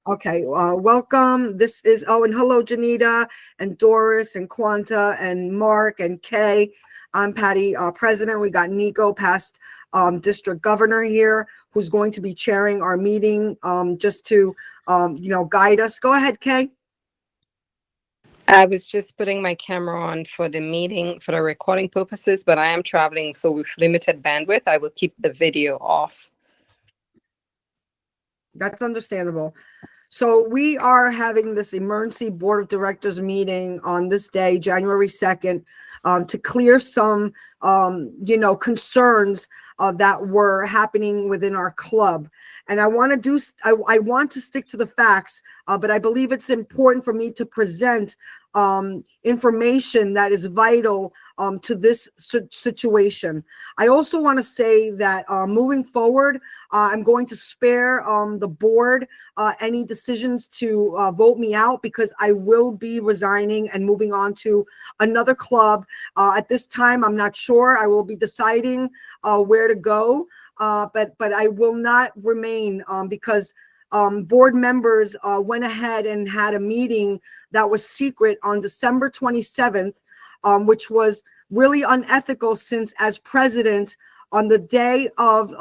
Okay, welcome. This is, and hello, Janita and Doris and Quanta and Mark and Kay. I'm Patty, president. We got Nico, past district governor here, who's going to be chairing our meeting just to, guide us. Go ahead, Kay. I was just putting my camera on for the meeting for the recording purposes, but I am traveling, so with limited bandwidth, I will keep the video off. That's understandable. So we are having this emergency board of directors meeting on this day, January 2nd, to clear some, concerns that were happening within our club. And I want to stick to the facts, but I believe it's important for me to present information that is vital to this situation. I also want to say that moving forward, I'm going to spare the board any decisions to vote me out, because I will be resigning and moving on to another club. At this time, I'm not sure. I will be deciding where to go, but I will not remain because board members went ahead and had a meeting that was secret on December 27th, which was really unethical, since as president, on the day of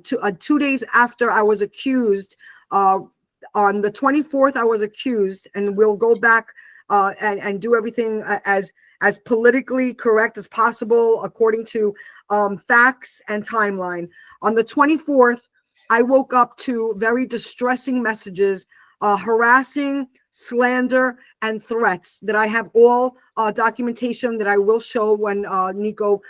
2 days after I was accused, on the 24th, I was accused, and we'll go back and do everything as politically correct as possible according to facts and timeline. On the 24th, I woke up to very distressing messages, harassing, slander, and threats that I have all documentation that I will show when Nico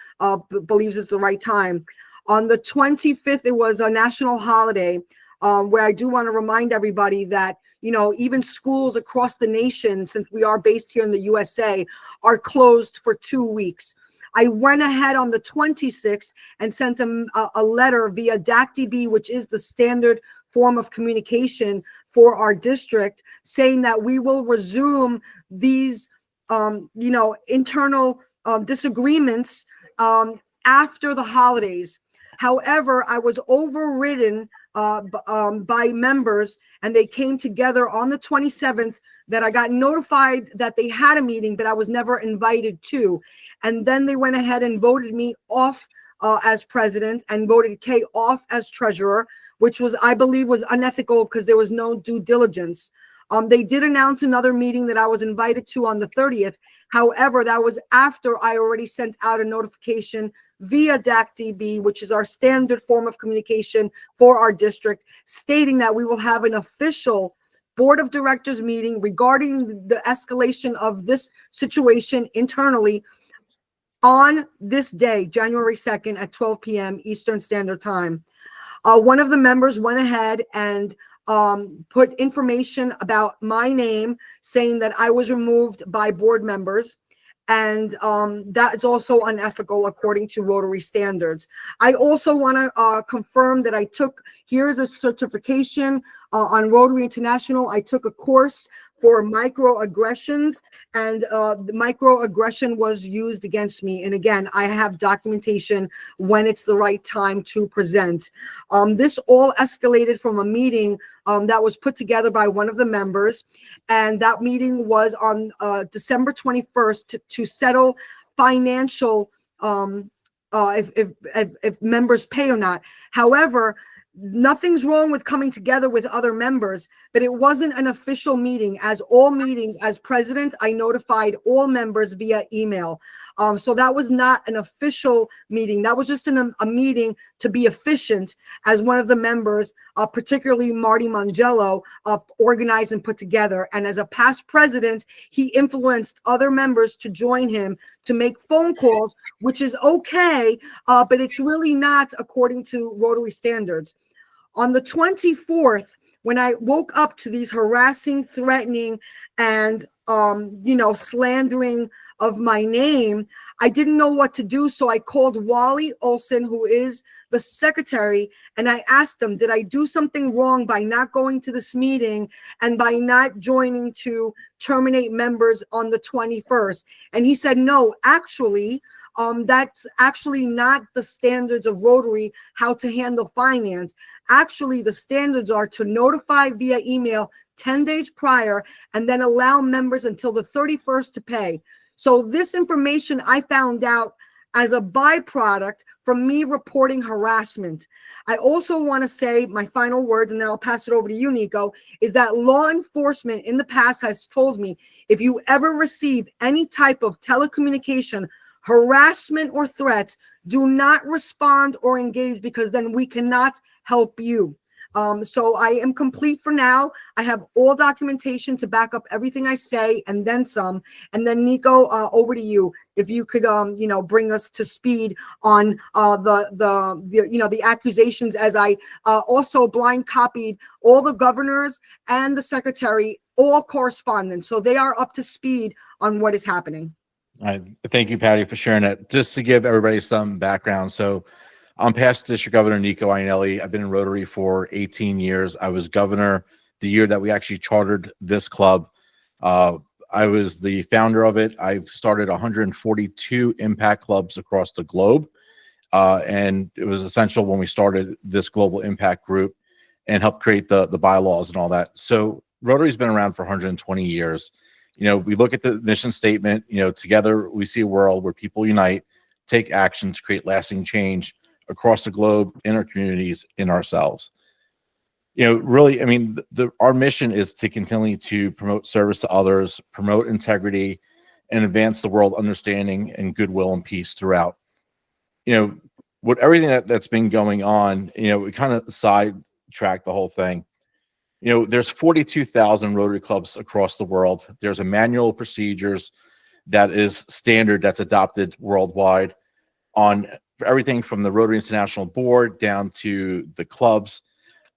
believes it's the right time. On the 25th, it was a national holiday, where I do want to remind everybody that, even schools across the nation, since we are based here in the USA, are closed for 2 weeks. I went ahead on the 26th and sent them a letter via DACTB, which is the standard form of communication for our district, saying that we will resume these, internal disagreements after the holidays. However, I was overridden by members, and they came together on the 27th, that I got notified that they had a meeting, but I was never invited to. And then they went ahead and voted me off as president, and voted Kay off as treasurer, which was, I believe, was unethical because there was no due diligence. They did announce another meeting that I was invited to on the 30th. However, that was after I already sent out a notification via DACTB, which is our standard form of communication for our district, stating that we will have an official board of directors meeting regarding the escalation of this situation internally on this day, January 2nd at 12 p.m. Eastern Standard Time. One of the members went ahead and put information about my name, saying that I was removed by board members. And that is also unethical according to Rotary standards. I also want to confirm that here's a certification on Rotary International. I took a course for microaggressions, and the microaggression was used against me. And again, I have documentation when it's the right time to present. This all escalated from a meeting that was put together by one of the members. And that meeting was on December 21st to settle financial, if members pay or not. However, nothing's wrong with coming together with other members, but it wasn't an official meeting. As all meetings, as president, I notified all members via email. So that was not an official meeting. That was just a meeting to be efficient, as one of the members, particularly Marty Mangello, organized and put together. And as a past president, he influenced other members to join him to make phone calls, which is okay, but it's really not according to Rotary standards. On the 24th, when I woke up to these harassing, threatening, and slandering of my name, I didn't know what to do. So I called Wally Olson, who is the secretary, and I asked him, did I do something wrong by not going to this meeting and by not joining to terminate members on the 21st? And he said, no, actually, that's actually not the standards of Rotary, how to handle finance. Actually, the standards are to notify via email 10 days prior and then allow members until the 31st to pay. So this information I found out as a byproduct from me reporting harassment. I also want to say my final words, and then I'll pass it over to you, Nico, is that law enforcement in the past has told me, if you ever receive any type of telecommunication, harassment, or threats, do not respond or engage, because then we cannot help you. So I am complete for now. I have all documentation to back up everything I say and then some. And then Nico, over to you. If you could, bring us to speed on the accusations, as I also blind copied all the governors and the secretary, all correspondence. So they are up to speed on what is happening. Thank you, Patty, for sharing that. Just to give everybody some background. So I'm past District Governor Nico Iannelli. I've been in Rotary for 18 years. I was governor the year that we actually chartered this club. I was the founder of it. I've started 142 impact clubs across the globe. And it was essential when we started this global impact group and helped create the bylaws and all that. So Rotary's been around for 120 years. We look at the mission statement, together we see a world where people unite, take action to create lasting change across the globe, in our communities, in ourselves. Really, I mean, our mission is to continue to promote service to others, promote integrity, and advance the world understanding and goodwill and peace throughout. With everything that's been going on, we kind of sidetracked the whole thing. There's 42,000 Rotary clubs across the world. There's a manual of procedures that is standard, that's adopted worldwide on everything from the Rotary International Board down to the clubs.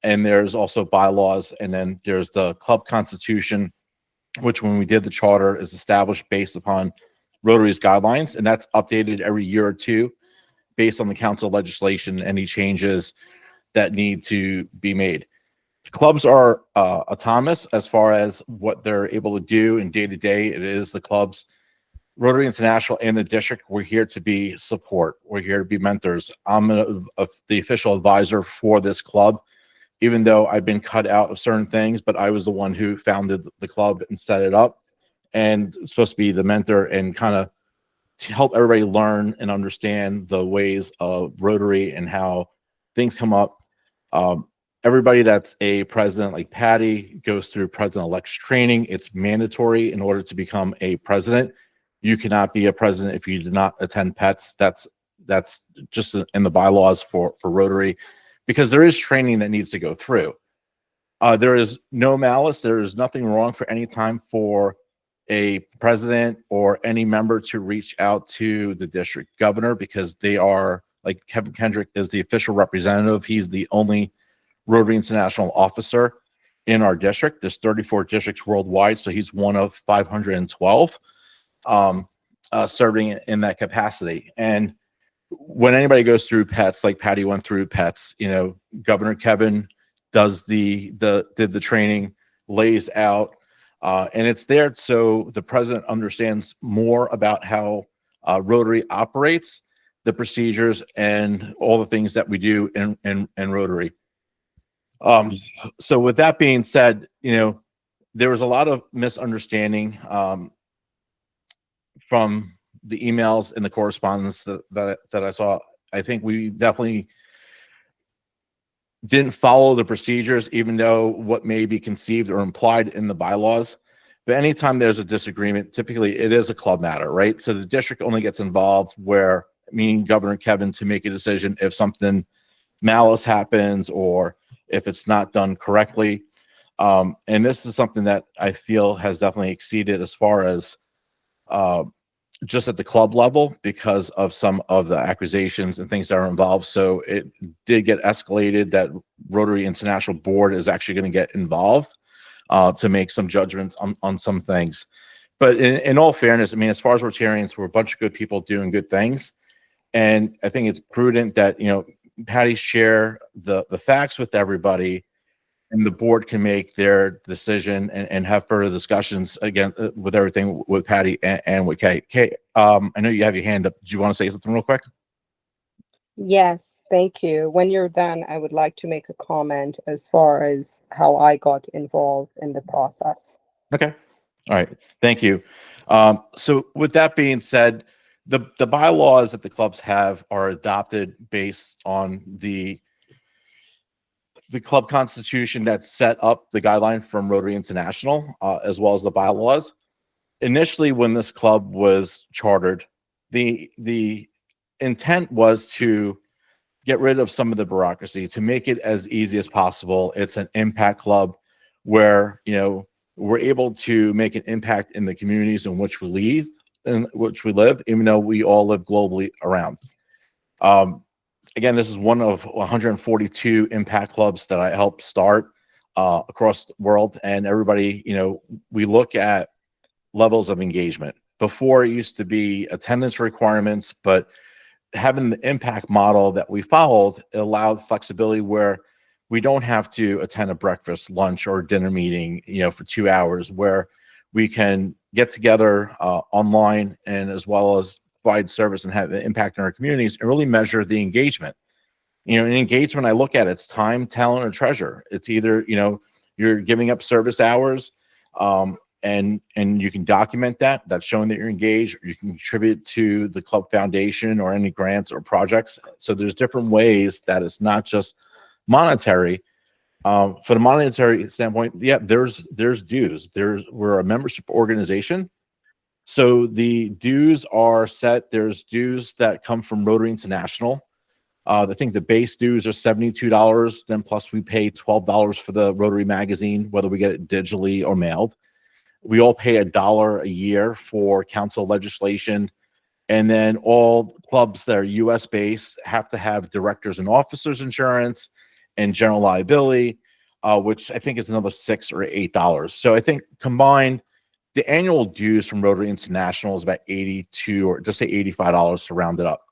And there's also bylaws. And then there's the club constitution, which when we did the charter is established based upon Rotary's guidelines. And that's updated every year or two based on the council legislation, any changes that need to be made. Clubs are autonomous as far as what they're able to do in day to day. It is the clubs, Rotary International and the district. We're here to be support. We're here to be mentors. I'm the official advisor for this club, even though I've been cut out of certain things, but I was the one who founded the club and set it up, and supposed to be the mentor and kind of to help everybody learn and understand the ways of Rotary and how things come up. Everybody that's a president like Patty goes through president-elect's training. It's mandatory in order to become a president. You cannot be a president if you did not attend PETS. That's just in the bylaws for Rotary, because there is training that needs to go through. There is no malice. There is nothing wrong for any time for a president or any member to reach out to the district governor, because they are, like Kevin Kendrick is the official representative. He's the only Rotary International officer in our district. There's 34 districts worldwide, so he's one of 512 serving in that capacity. And when anybody goes through PETS, like Patty went through PETS, Governor Kevin does did the training, lays out, and it's there so the president understands more about how Rotary operates, the procedures, and all the things that we do in Rotary. So with that being said, there was a lot of misunderstanding from the emails and the correspondence that I saw. I think we definitely didn't follow the procedures, even though what may be conceived or implied in the bylaws. But anytime there's a disagreement, typically it is a club matter, right? So the district only gets involved where, meaning Governor Kevin, to make a decision if something malice happens or if it's not done correctly. And this is something that I feel has definitely exceeded as far as just at the club level, because of some of the accusations and things that are involved. So it did get escalated that Rotary International Board is actually going to get involved to make some judgments on some things. But in all fairness, I mean, as far as Rotarians, we're a bunch of good people doing good things. And I think it's prudent that, Patty share the facts with everybody, and the board can make their decision and have further discussions again with everything with Patty and with Kay. Kay, I know you have your hand up. Do you want to say something real quick? Yes, thank you. When you're done, I would like to make a comment as far as how I got involved in the process. Okay. All right. Thank you. So with that being said, the bylaws that the clubs have are adopted based on the club constitution that set up the guideline from Rotary International, as well as the bylaws. Initially, when this club was chartered, the intent was to get rid of some of the bureaucracy, to make it as easy as possible. It's an impact club where, we're able to make an impact in the communities in which we live, even though we all live globally around. Again, this is one of 142 impact clubs that I helped start across the world. And everybody, we look at levels of engagement. Before, it used to be attendance requirements, but having the impact model that we followed, it allowed flexibility where we don't have to attend a breakfast, lunch, or dinner meeting, for 2 hours, where we can get together online and as well as provide service and have an impact in our communities and really measure the engagement. In engagement, I look at it's time, talent, or treasure. It's either, you're giving up service hours, and you can document that. That's showing that you're engaged. Or you can contribute to the club foundation or any grants or projects. So there's different ways that it's not just monetary. For the monetary standpoint, yeah, there's dues. We're a membership organization. So the dues are set. There's dues that come from Rotary International. I think the base dues are $72. Then plus we pay $12 for the Rotary magazine, whether we get it digitally or mailed. We all pay $1 a year for council legislation. And then all clubs that are US based have to have directors and officers insurance and general liability, which I think is another $6 or $8. So I think combined, the annual dues from Rotary International is about $82 or just say $85 to round it up.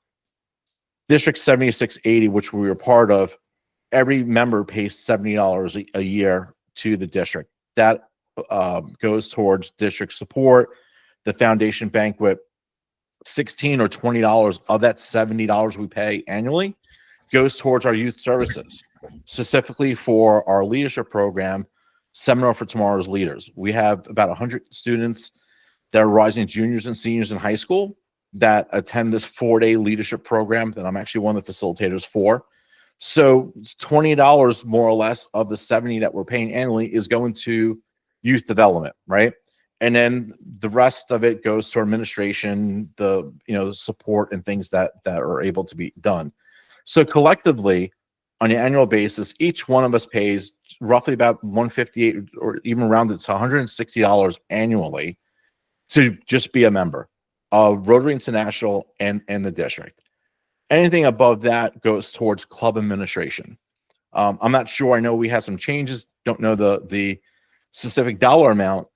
District 7680, which we were part of, every member pays $70 a year to the district. That goes towards district support, the foundation banquet. $16 or $20 of that $70 we pay annually goes towards our youth services, specifically for our leadership program, Seminar for Tomorrow's Leaders. We have about 100 students that are rising juniors and seniors in high school that attend this 4-day leadership program that I'm actually one of the facilitators for. So it's $20 more or less of the $70 that we're paying annually is going to youth development, right? And then the rest of it goes to administration, the support and things that are able to be done. So collectively, on an annual basis, each one of us pays roughly about $158 or even rounded to $160 annually to just be a member of Rotary International and the district. Anything above that goes towards club administration. I'm not sure. I know we have some changes. Don't know the specific dollar amount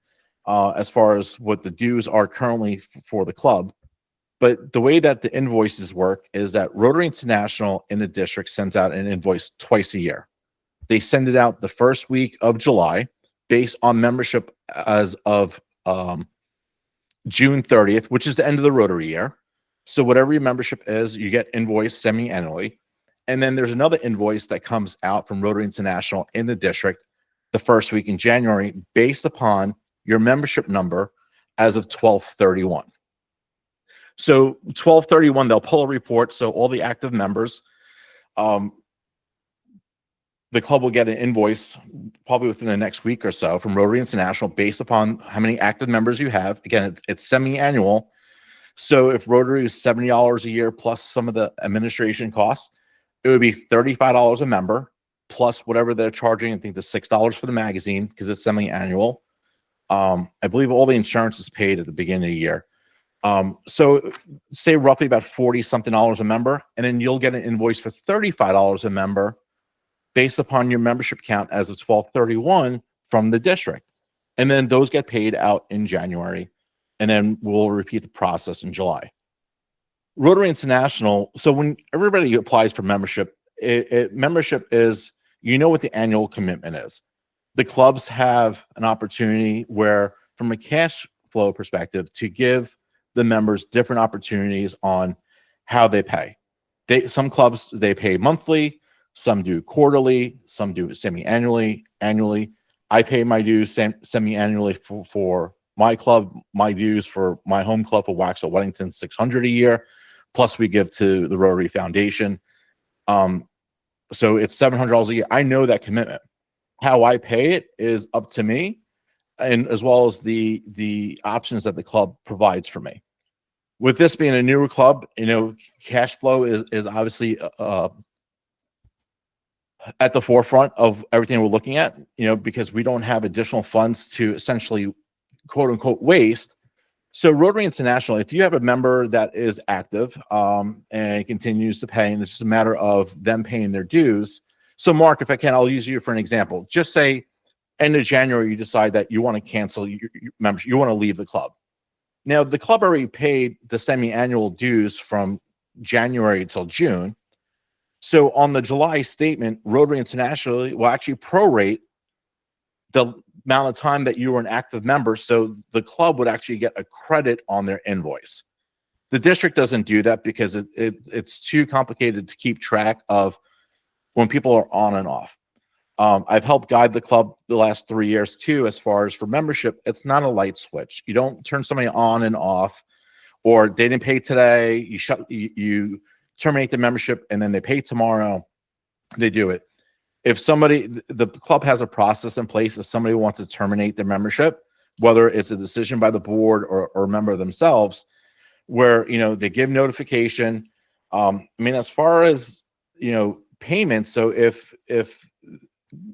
as far as what the dues are currently for the club. But the way that the invoices work is that Rotary International in the district sends out an invoice twice a year. They send it out the first week of July based on membership as of June 30th, which is the end of the Rotary year. So whatever your membership is, you get invoiced semi-annually. And then there's another invoice that comes out from Rotary International in the district the first week in January based upon your membership number as of 12/31. So 12/31, they'll pull a report. So all the active members, the club will get an invoice probably within the next week or so from Rotary International based upon how many active members you have. Again, it's semi-annual. So if Rotary is $70 a year plus some of the administration costs, it would be $35 a member plus whatever they're charging. I think the $6 for the magazine because it's semi-annual. I believe all the insurance is paid at the beginning of the year. So say roughly about $40-something a member, and then you'll get an invoice for $35 a member based upon your membership count as of 12/31 from the district. And then those get paid out in January, and then we'll repeat the process in July. Rotary International, so when everybody applies for membership, membership is, what the annual commitment is. the clubs have an opportunity where, from a cash flow perspective, to give the members different opportunities on how they pay. Some clubs, they pay monthly, some do quarterly, some do semi-annually, annually. I pay my dues semi-annually for my club. My dues for my home club for Waxhaw Weddington, $600 a year, plus we give to the Rotary Foundation. So it's $700 a year. I know that commitment. How I pay it is up to me, and as well as the options that the club provides for me. With this being a newer club, cash flow is obviously at the forefront of everything we're looking at, because we don't have additional funds to essentially quote unquote waste. So Rotary International, if you have a member that is active and continues to pay, and it's just a matter of them paying their dues. So Mark, if I can, I'll use you for an example. Just say end of January, you decide that you want to cancel your membership, you want to leave the club. Now, the club already paid the semi-annual dues from January until June. So on the July statement, Rotary International will actually prorate the amount of time that you were an active member. So the club would actually get a credit on their invoice. The district doesn't do that because it's too complicated to keep track of when people are on and off. I've helped guide the club the last 3 years too, as far as for membership. It's not a light switch. You don't turn somebody on and off, or they didn't pay today, you terminate the membership and then they pay tomorrow. They do it. If the club has a process in place, if somebody wants to terminate their membership, whether it's a decision by the board or a member themselves, where they give notification. As far as payments, so if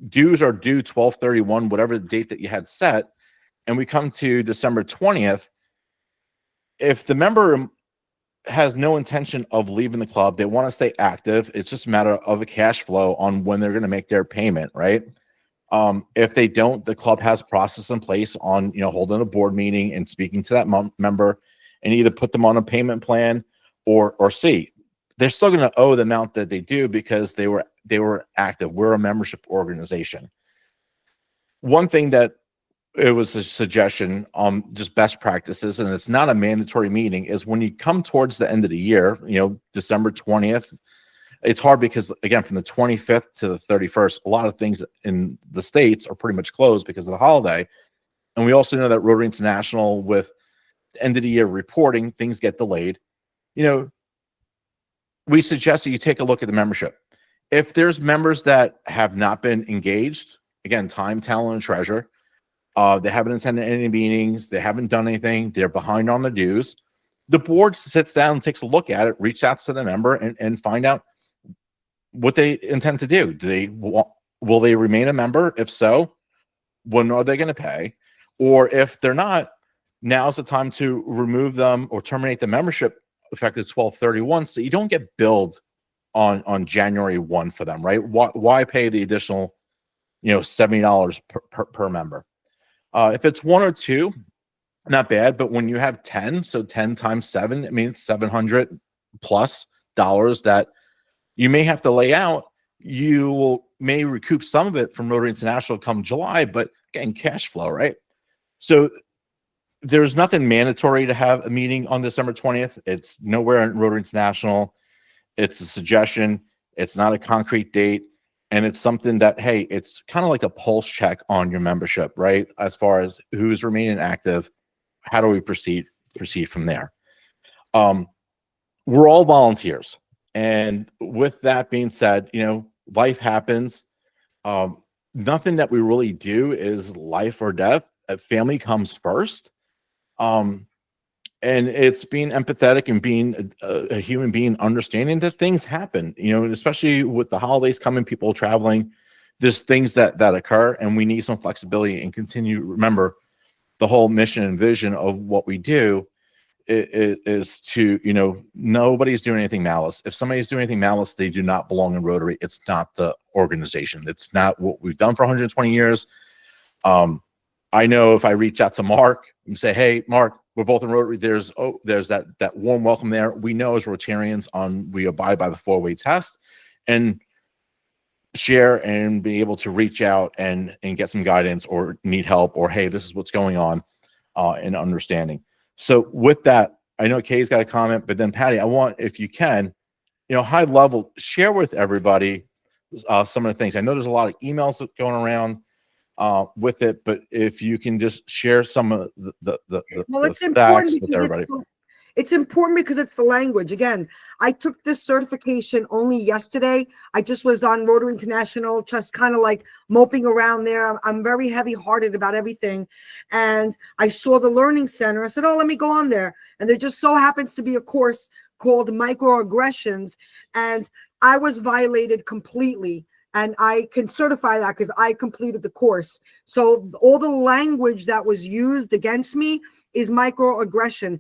dues are due 12/31, whatever the date that you had set, and we come to December 20th, if the member has no intention of leaving the club, they want to stay active, it's just a matter of a cash flow on when they're going to make their payment, right? If they don't, the club has a process in place on holding a board meeting and speaking to that member, and either put them on a payment plan or see. They're still going to owe the amount that they do because they were active. We're a membership organization. One thing that it was a suggestion on just best practices, and it's not a mandatory meeting, is when you come towards the end of the year, December 20th, it's hard because, again, from the 25th to the 31st, a lot of things in the States are pretty much closed because of the holiday. And we also know that Rotary International, with end of the year reporting, things get delayed. We suggest that you take a look at the membership. If there's members that have not been engaged, again, time, talent, and treasure, they haven't attended any meetings, they haven't done anything, they're behind on the dues, the board sits down and takes a look at it, reach out to the member and find out what they intend to do. Will they remain a member? If so, when are they going to pay? Or if they're not, now's the time to remove them or terminate the membership effective 12/31, so you don't get billed on January 1 for them, right? Why pay the additional $70 per member? If it's one or two, not bad, but when you have 10, so 10 times 7, it means $700 plus that you may have to lay out. You may recoup some of it from Rotary International come July, but again, cash flow, right? So there's nothing mandatory to have a meeting on December 20th. It's nowhere in Rotary International. It's a suggestion. It's not a concrete date. And it's something that, hey, it's kind of like a pulse check on your membership, right? As far as who's remaining active, how do we proceed from there? We're all volunteers. And with that being said, life happens. Nothing that we really do is life or death. Family comes first. And it's being empathetic and being a human being, understanding that things happen, especially with the holidays coming, people traveling, there's things that occur, and we need some flexibility and continue to remember the whole mission and vision of what we do is to, nobody's doing anything malice. If somebody's doing anything malice, they do not belong in Rotary. It's not the organization. It's not what we've done for 120 years. I know if I reach out to Mark and say, hey, Mark, we're both in Rotary, there's that warm welcome there. We know as Rotarians we abide by the 4-way test. And share and be able to reach out and get some guidance or need help, or hey, this is what's going on, and understanding. So with that, I know Kay's got a comment, but then Patty, I want, if you can, high level, share with everybody some of the things. I know there's a lot of emails going around with it, but if you can just share some of Well, it's the important facts with because everybody. it's important because it's the language. Again, I took this certification only yesterday. I just was on Rotary International, just kind of like moping around there. I'm very heavy-hearted about everything. And I saw the Learning Center. I said, oh, let me go on there. And there just so happens to be a course called Microaggressions. And I was violated completely. And I can certify that because I completed the course. So all the language that was used against me is microaggression,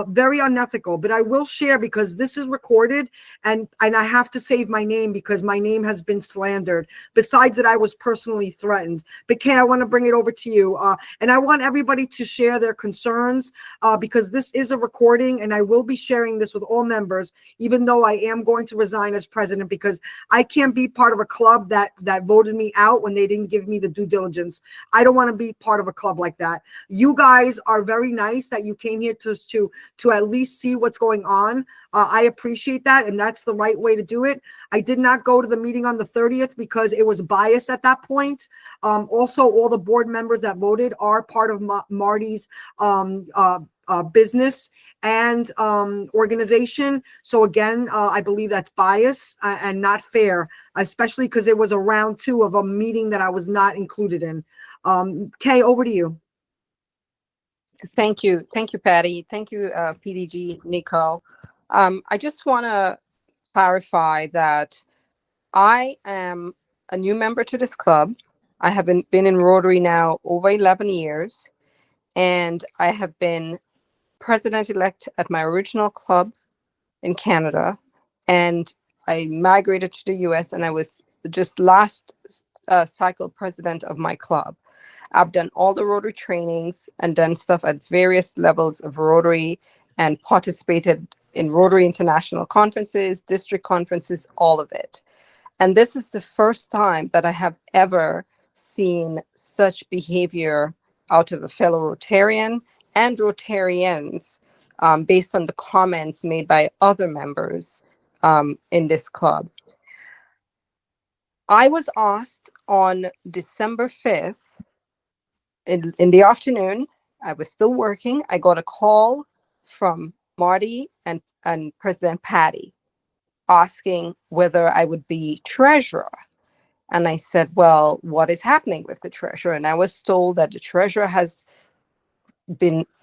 very unethical. But I will share because this is recorded, and I have to save my name because my name has been slandered. Besides that, I was personally threatened. But Kay, I want to bring it over to you, and I want everybody to share their concerns because this is a recording, and I will be sharing this with all members, even though I am going to resign as president because I can't be part of a club that voted me out when they didn't give me the due diligence. I don't want to be part of a club like that. You guys are very nice that you came here to at least see what's going on. I appreciate that, and that's the right way to do it. I did not go to the meeting on the 30th because it was biased at that point. Also, all the board members that voted are part of Marty's business and organization. So again, I believe that's bias and not fair, especially because it was a round 2 of a meeting that I was not included in. Kay, over to you. Thank you. Thank you, Patty. Thank you, PDG, Nico. I just want to clarify that I am a new member to this club. I have been in Rotary now over 11 years, and I have been president-elect at my original club in Canada, and I migrated to the US, and I was just last cycle president of my club. I've done all the Rotary trainings and done stuff at various levels of Rotary and participated in Rotary International conferences, district conferences, all of it. And this is the first time that I have ever seen such behavior out of a fellow Rotarian and Rotarians based on the comments made by other members in this club. I was asked on December 5th in the afternoon. I was still working. I got a call from Marty and President Patty asking whether I would be treasurer. And I said, well, what is happening with the treasurer? And I was told that the treasurer has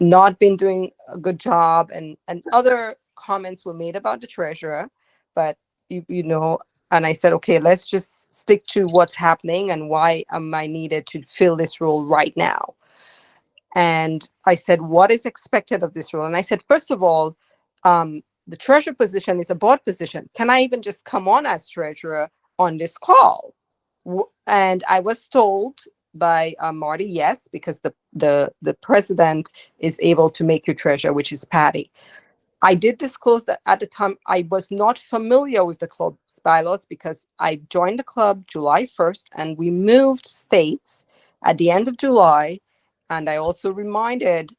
not been doing a good job, and other comments were made about the treasurer. But and I said, okay, let's just stick to what's happening and why am I needed to fill this role right now. And I said, what is expected of this role? And I said, first of all, the treasurer position is a board position. Can I even just come on as treasurer on this call? And I was told by Marty, yes, because the president is able to make you treasurer, which is Patty. I did disclose that at the time I was not familiar with the club's bylaws because I joined the club July 1st and we moved states at the end of July. And I also reminded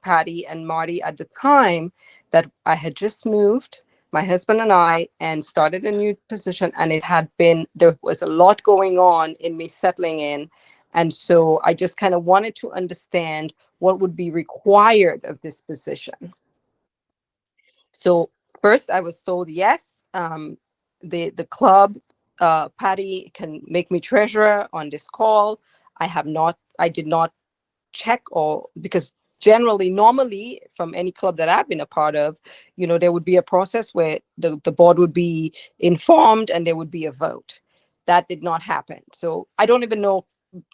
Patty and Marty at the time that I had just moved, my husband and I, and started a new position. And there was a lot going on in me settling in. And so I just kind of wanted to understand what would be required of this position. So first I was told, yes, the club, Patty can make me treasurer on this call. I did not check, or because normally from any club that I've been a part of, there would be a process where the board would be informed and there would be a vote. That did not happen. So I don't even know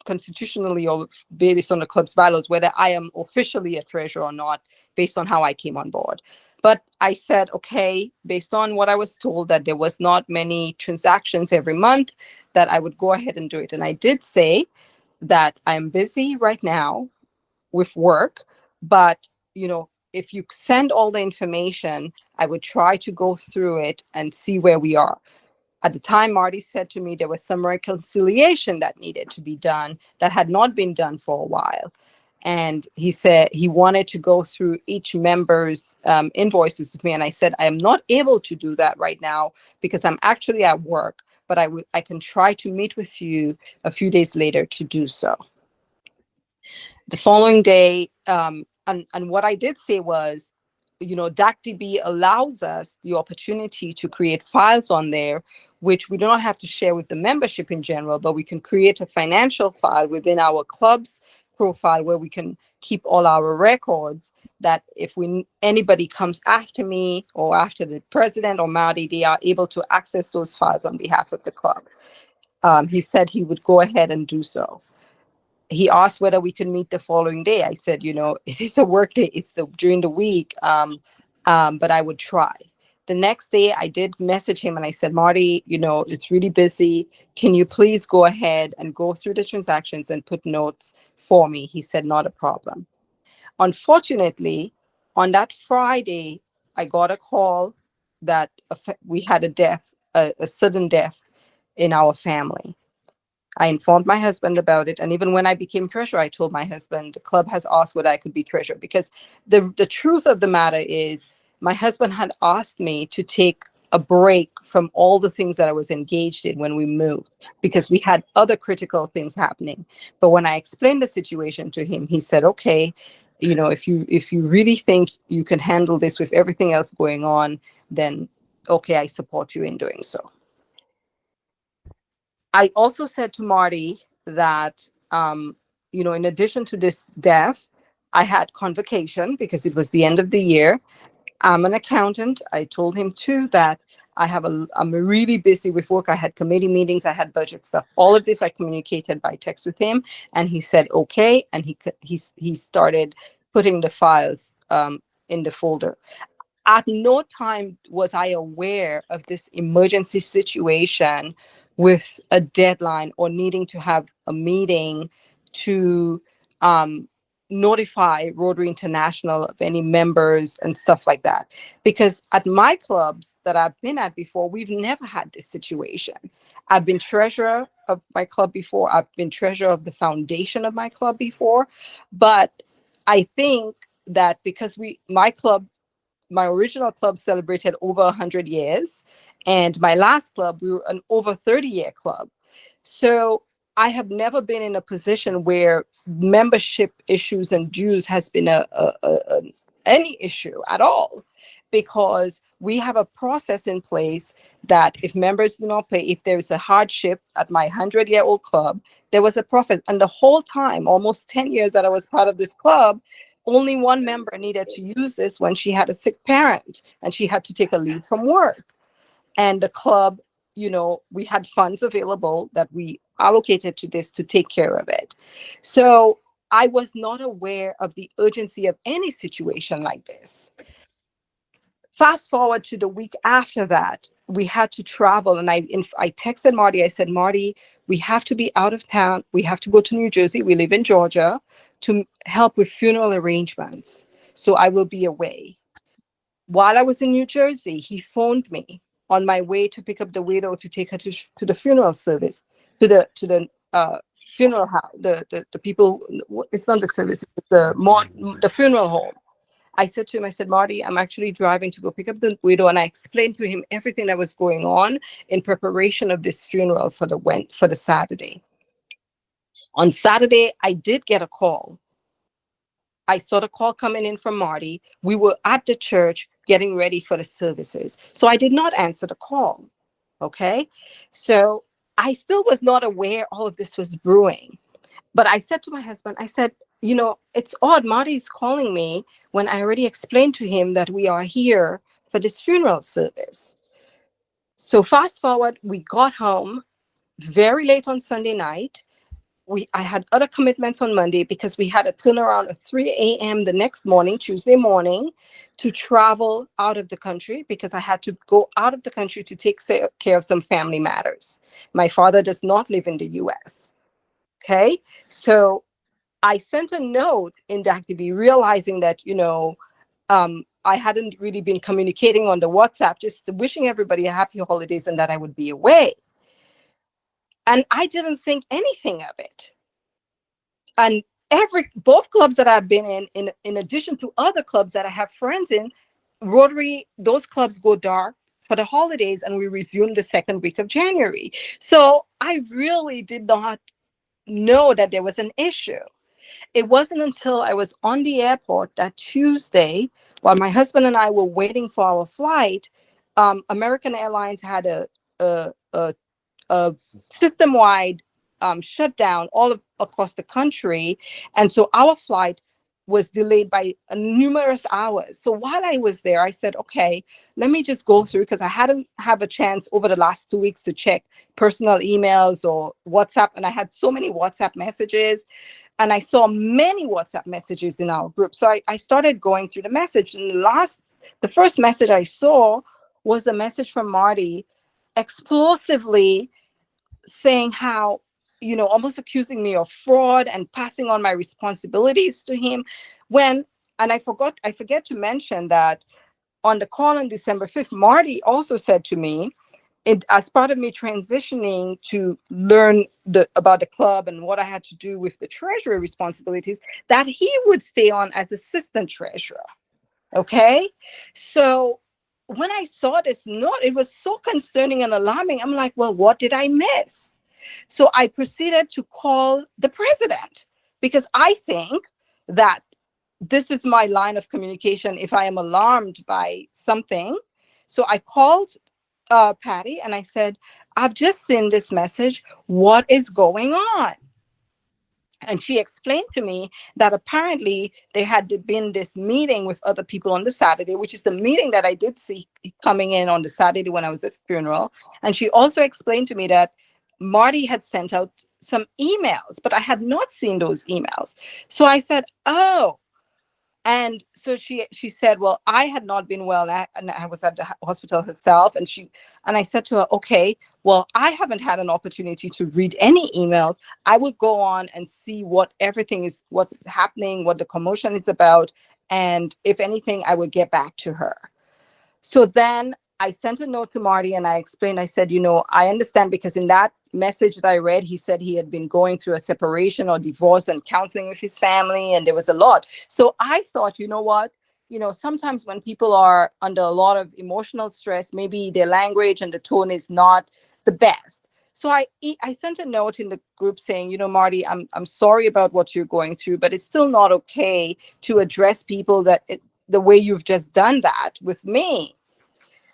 constitutionally or based on the club's bylaws whether I am officially a treasurer or not based on how I came on board. But I said, okay, based on what I was told that there was not many transactions every month, that I would go ahead and do it. And I did say that I'm busy right now with work, but if you send all the information, I would try to go through it and see where we are. At the time, Marty said to me there was some reconciliation that needed to be done that had not been done for a while. And he said he wanted to go through each member's invoices with me. And I said, I am not able to do that right now because I'm actually at work, but I can try to meet with you a few days later to do so. The following day, and what I did say was, DACDB allows us the opportunity to create files on there, which we do not have to share with the membership in general, but we can create a financial file within our club's profile where we can keep all our records, that if anybody comes after me or after the president or Marty, they are able to access those files on behalf of the club. He said he would go ahead and do so. He asked whether we could meet the following day. I said, it is a work day. It's during the week, but I would try. The next day, I did message him and I said, Marty, it's really busy. Can you please go ahead and go through the transactions and put notes for me? He said, not a problem. Unfortunately, on that Friday, I got a call that we had a sudden death in our family. I informed my husband about it. And even when I became treasurer, I told my husband, the club has asked whether I could be treasurer, because the truth of the matter is my husband had asked me to take a break from all the things that I was engaged in when we moved, because we had other critical things happening. But when I explained the situation to him, he said, okay, if you really think you can handle this with everything else going on, then okay, I support you in doing so. I also said to Marty that, in addition to this death, I had convocation because it was the end of the year. I'm an accountant. I told him too that I'm really busy with work. I had committee meetings, I had budget stuff. All of this I communicated by text with him, and he said okay, and he started putting the files in the folder. At no time was I aware of this emergency situation with a deadline or needing to have a meeting to notify Rotary International of any members and stuff like that. Because at my clubs that I've been at before, we've never had this situation. I've been treasurer of my club before. I've been treasurer of the foundation of my club before. But I think that because my original club celebrated over 100 years, and my last club, we were an over 30-year club. So I have never been in a position where membership issues and dues has been any issue at all, because we have a process in place that if members do not pay, if there's a hardship at my 100-year-old club, there was a process. And the whole time, almost 10 years that I was part of this club, only one member needed to use this when she had a sick parent and she had to take a leave from work. And the club, we had funds available that we allocated to this to take care of it. So I was not aware of the urgency of any situation like this. Fast forward to the week after that, we had to travel, and I texted Marty. I said, Marty, we have to be out of town. We have to go to New Jersey. We live in Georgia, to help with funeral arrangements. So I will be away. While I was in New Jersey, he phoned me on my way to pick up the widow to take her to the funeral service, to the funeral house, the people. It's not the service, it's the funeral home. I said to him, I said, Marty, I'm actually driving to go pick up the widow. And I explained to him everything that was going on in preparation of this funeral for the Saturday. On Saturday, I did get a call. I saw the call coming in from Marty. We were at the church getting ready for the services. So I did not answer the call. Okay. So I still was not aware all of this was brewing. But I said to my husband, I said, it's odd. Marty's calling me when I already explained to him that we are here for this funeral service. So fast forward, we got home very late on Sunday night. I had other commitments on Monday because we had a turnaround at 3 a.m. the next morning, Tuesday morning, to travel out of the country because I had to go out of the country to take care of some family matters. My father does not live in the US. Okay. So I sent a note in DACDB realizing that, I hadn't really been communicating on the WhatsApp, just wishing everybody a happy holidays and that I would be away. And I didn't think anything of it. And both clubs that I've been in addition to other clubs that I have friends in, Rotary, those clubs go dark for the holidays and we resume the second week of January. So I really did not know that there was an issue. It wasn't until I was on the airport that Tuesday, while my husband and I were waiting for our flight, American Airlines had a system-wide shutdown across the country. And so our flight was delayed by numerous hours. So while I was there, I said, okay, let me just go through, because I hadn't have a chance over the last 2 weeks to check personal emails or WhatsApp. And I had so many WhatsApp messages and I saw many WhatsApp messages in our group. So I started going through the message, and the first message I saw was a message from Marty explosively saying how, almost accusing me of fraud and passing on my responsibilities to him. And I forget to mention that on the call on December 5th, Marty also said to me, as part of me transitioning to learn about the club and what I had to do with the treasury responsibilities, that he would stay on as assistant treasurer. Okay. So when I saw this note, it was so concerning and alarming. I'm like, well, what did I miss? So I proceeded to call the president, because I think that this is my line of communication if I am alarmed by something. So I called Patty and I said, I've just seen this message. What is going on? And she explained to me that apparently there had been this meeting with other people on the Saturday, which is the meeting that I did see coming in on the Saturday when I was at the funeral. And she also explained to me that Marty had sent out some emails, but I had not seen those emails. So I said, oh. And so she said, well, I had not been well, and I was at the hospital herself. And I said to her, okay, well, I haven't had an opportunity to read any emails. I will go on and see what's happening, what the commotion is about. And if anything, I will get back to her. So then I sent a note to Marty and I explained, I said, I understand, because in that message that I read, he said he had been going through a separation or divorce and counseling with his family, and there was a lot. So I thought, what, sometimes when people are under a lot of emotional stress, maybe their language and the tone is not the best. So I sent a note in the group saying, Marty, I'm sorry about what you're going through, but it's still not okay to address people the way you've just done that with me.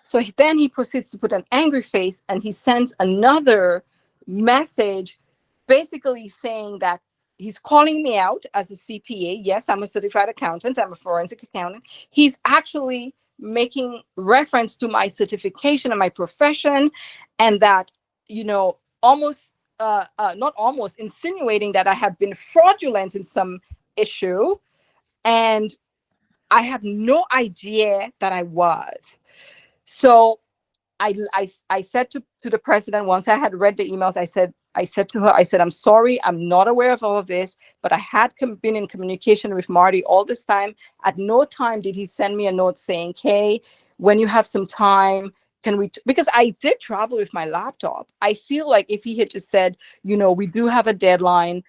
So then he proceeds to put an angry face, and he sends another message basically saying that he's calling me out as a CPA. Yes, I'm a certified accountant. I'm a forensic accountant. He's actually making reference to my certification and my profession, and that, not almost insinuating that I have been fraudulent in some issue. And I have no idea that I was. So I said to the president, once I had read the emails, I said to her, I'm sorry, I'm not aware of all of this, but I had been in communication with Marty all this time. At no time did he send me a note saying, Kay, when you have some time, can we, because I did travel with my laptop. I feel like if he had just said, we do have a deadline,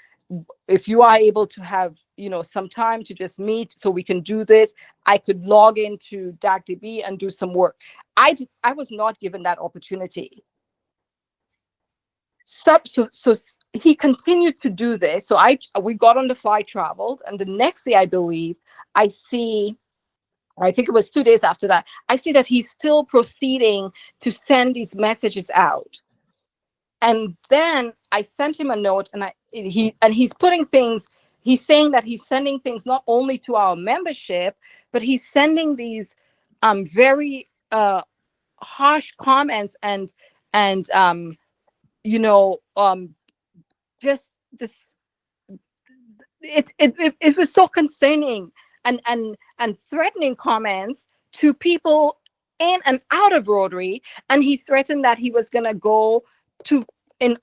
if you are able to have, some time to just meet so we can do this, I could log into DACDB and do some work. I was not given that opportunity. So he continued to do this. So we got on the flight, traveled, and the next day, I believe, I think it was 2 days after that, I see that he's still proceeding to send these messages out. And then I sent him a note, and he's putting things, he's saying that he's sending things not only to our membership, but he's sending these very harsh comments and just it was so concerning and threatening comments to people in and out of Rotary. And he threatened that he was going to go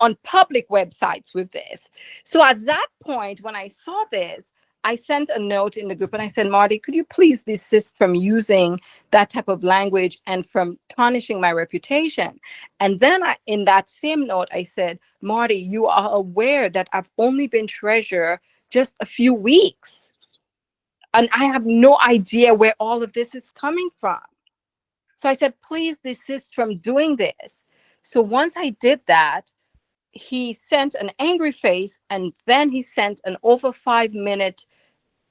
on public websites with this. So at that point, when I saw this, I sent a note in the group and I said, Marty, could you please desist from using that type of language and from tarnishing my reputation? And then in that same note, I said, Marty, you are aware that I've only been treasurer just a few weeks. And I have no idea where all of this is coming from. So I said, please desist from doing this. So once I did that, he sent an angry face, and then he sent an over 5-minute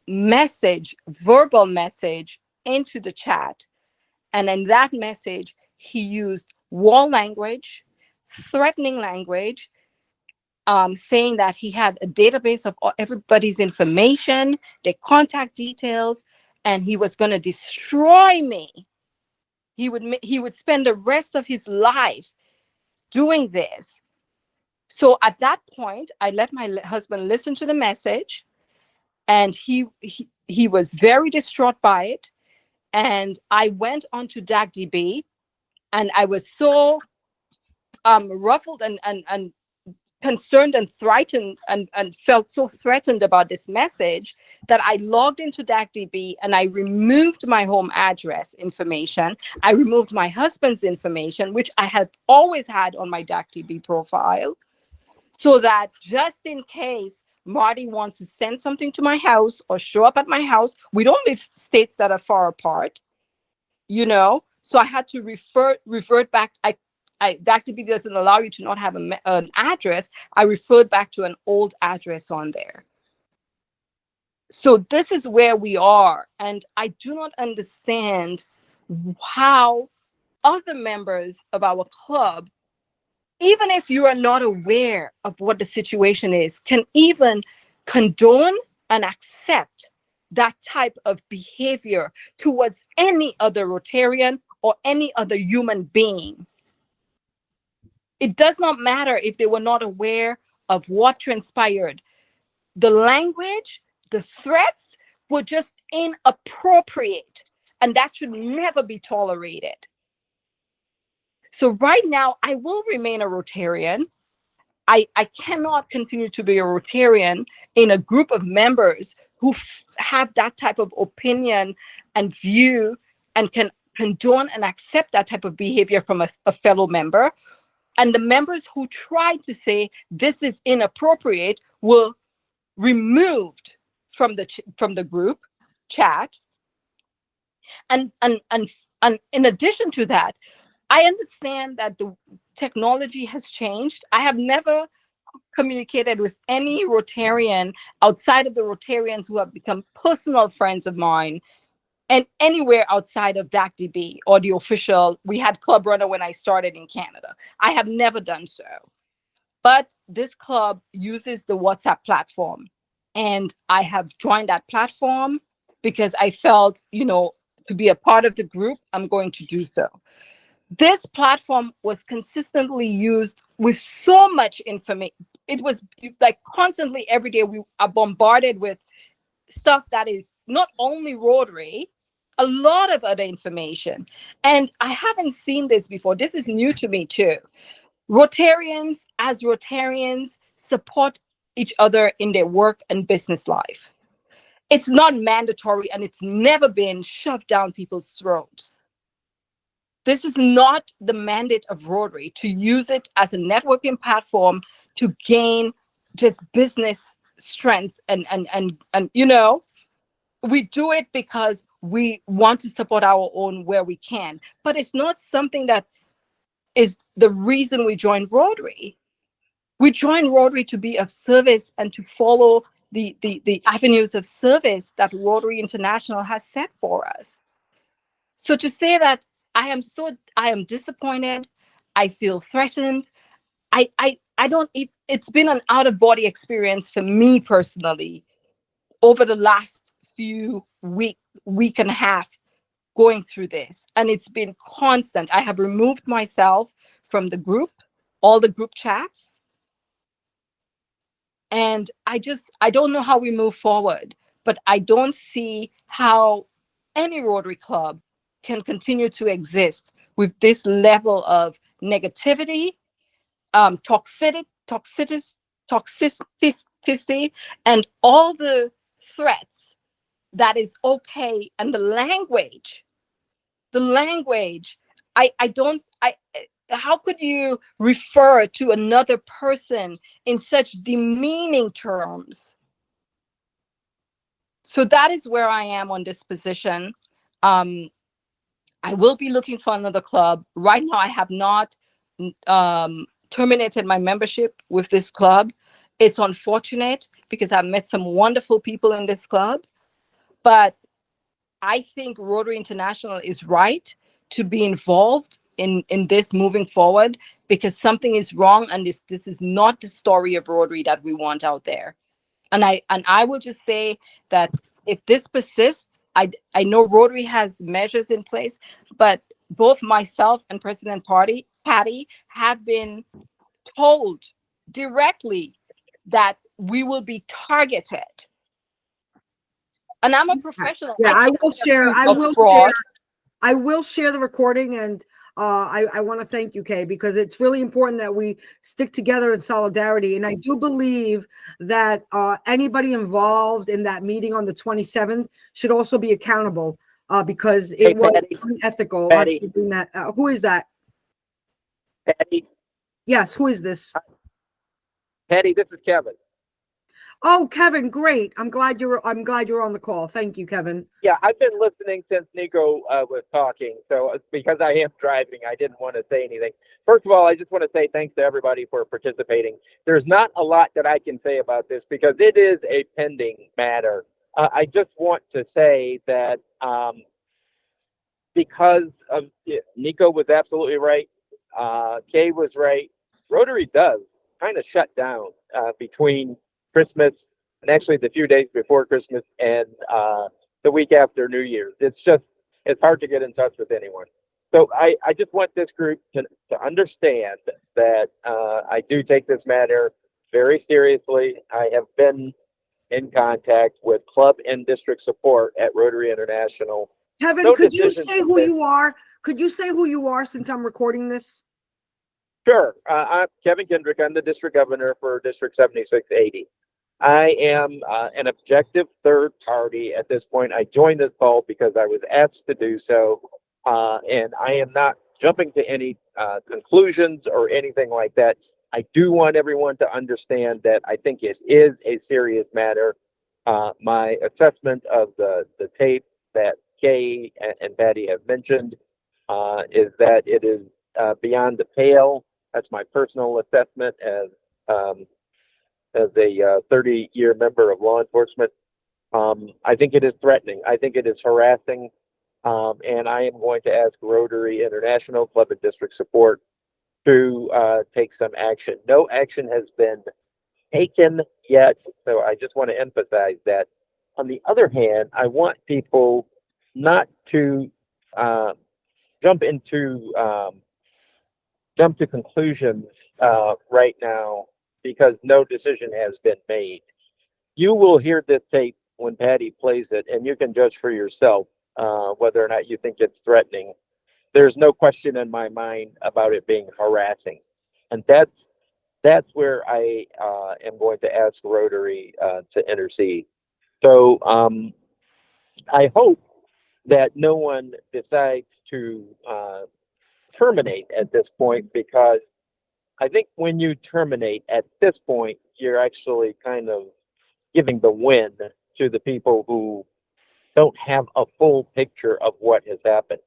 message, verbal message into the chat. And in that message, he used war language, threatening language, saying that he had a database of everybody's information, their contact details, and he was going to destroy me. He would spend the rest of his life doing this. So at that point, I let my husband listen to the message, and he was very distraught by it. And I went on to DACDB, and I was so ruffled and concerned and frightened and felt so threatened about this message that I logged into DACDB and I removed my home address information. I removed my husband's information, which I had always had on my DACDB profile, so that just in case Marty wants to send something to my house or show up at my house, we don't live states that are far apart, so I had to revert back. DACDB doesn't allow you to not have an address. I referred back to an old address on there. So this is where we are. And I do not understand how other members of our club, even if you are not aware of what the situation is, can even condone and accept that type of behavior towards any other Rotarian or any other human being. It does not matter if they were not aware of what transpired. The language, the threats were just inappropriate, and that should never be tolerated. So right now, I will remain a Rotarian. I cannot continue to be a Rotarian in a group of members who have that type of opinion and view and can condone and accept that type of behavior from a fellow member. And the members who tried to say this is inappropriate were removed from the group chat. And in addition to that, I understand that the technology has changed. I have never communicated with any Rotarian outside of the Rotarians who have become personal friends of mine, and anywhere outside of DACDB or the official. We had Club Runner when I started in Canada. I have never done so. But this club uses the WhatsApp platform, and I have joined that platform because I felt, to be a part of the group, I'm going to do so. This platform was consistently used with so much information. It was like constantly every day we are bombarded with stuff that is not only Rotary, a lot of other information. And I haven't seen this before. This is new to me too. Rotarians, as Rotarians, support each other in their work and business life. It's not mandatory, and it's never been shoved down people's throats. This is not the mandate of Rotary, to use it as a networking platform to gain just business strength and we do it because we want to support our own where we can, but it's not something that is the reason we joined Rotary. We joined Rotary to be of service and to follow the avenues of service that Rotary International has set for us. So to say that I am disappointed, I feel threatened, it's been an out-of-body experience for me personally over the last few week and a half going through this. And it's been constant. I have removed myself from the group, all the group chats. And I don't know how we move forward, but I don't see how any Rotary Club can continue to exist with this level of negativity, toxicity, and all the threats that is okay. And the language, how could you refer to another person in such demeaning terms? So that is where I am on this position. I will be looking for another club. Right now, I have not terminated my membership with this club. It's unfortunate because I've met some wonderful people in this club, but I think Rotary International is right to be involved in this moving forward, because something is wrong, and this is not the story of Rotary that we want out there. And I will just say that if this persists, I know Rotary has measures in place, but both myself and President Patty have been told directly that we will be targeted. And I'm a professional. Yeah, I will share. I will share the recording, and I want to thank you, Kay, because it's really important that we stick together in solidarity. And I do believe that anybody involved in that meeting on the 27th should also be accountable, because it was unethical. Patty. Who is that? Patty, Yes, who is this? Patty, this is Kevin. Oh, Kevin, great. I'm glad you're on the call. Thank you, Kevin. Yeah, I've been listening since Nico was talking. So because I am driving, I didn't want to say anything. First of all, I just want to say thanks to everybody for participating. There's not a lot that I can say about this because it is a pending matter. I just want to say that because of Nico was absolutely right. Kay was right. Rotary does kind of shut down between Christmas and actually the few days before Christmas and the week after New Year's. It's hard to get in touch with anyone. So I just want this group to understand that I do take this matter very seriously. I have been in contact with club and district support at Rotary International. Kevin, could you say who you are? Could you say who you are since I'm recording this? Sure. I'm Kevin Kendrick. I'm the district governor for District 7680. I am an objective third party at this point. I joined this call because I was asked to do so, and I am not jumping to any conclusions or anything like that. I do want everyone to understand that I think it is a serious matter. My assessment of the tape that Kay and Patty have mentioned is that it is beyond the pale. That's my personal assessment as a 30-year member of law enforcement. I think it is threatening. I think it is harassing. And I am going to ask Rotary International Club and District Support to take some action. No action has been taken yet, so I just want to emphasize that. On the other hand, I want people not to jump to conclusions right now because no decision has been made. You will hear this tape when Patty plays it, and you can judge for yourself whether or not you think it's threatening. There's no question in my mind about it being harassing, and that's where I am going to ask Rotary to intercede. So I hope that no one decides to terminate at this point, because I think when you terminate at this point, you're actually kind of giving the win to the people who don't have a full picture of what has happened.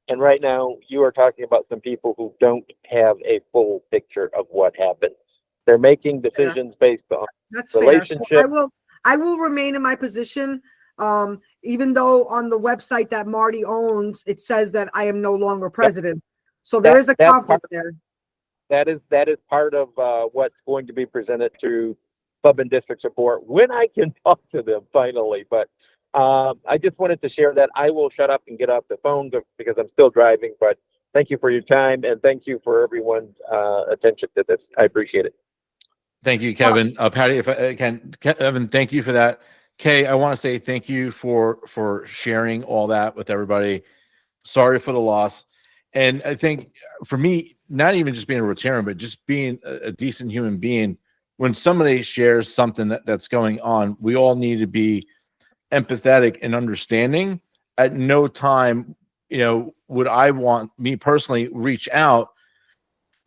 And right now, you are talking about some people who don't have a full picture of what happened. They're making decisions based on relationship. Fair. So I will remain in my position, even though on the website that Marty owns, it says that I am no longer president. So there is a conflict there. That is part of what's going to be presented to club and district support when I can talk to them finally. But I just wanted to share that. I will shut up and get off the phone because I'm still driving. But thank you for your time, and thank you for everyone's attention to this. I appreciate it. Thank you, Kevin. Patty, if I can, Kevin, thank you for that. Kay, I want to say thank you for sharing all that with everybody. Sorry for the loss. And I think for me, not even just being a Rotarian, but just being a decent human being, when somebody shares something that's going on, we all need to be empathetic and understanding. At no time, would I want, me personally, reach out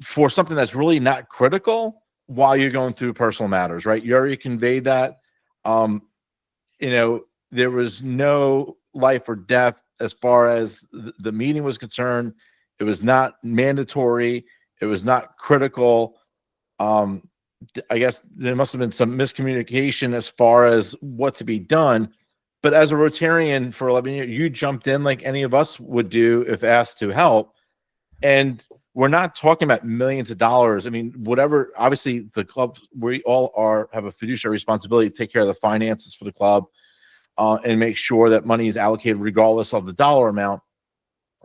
for something that's really not critical while you're going through personal matters, right? You already conveyed that. There was no life or death as far as the meeting was concerned. It was not mandatory. It was not critical. I guess there must have been some miscommunication as far as what to be done. But as a Rotarian for 11 years, you jumped in like any of us would do if asked to help. And we're not talking about millions of dollars. I mean, whatever, obviously the club, we all have a fiduciary responsibility to take care of the finances for the club and make sure that money is allocated regardless of the dollar amount.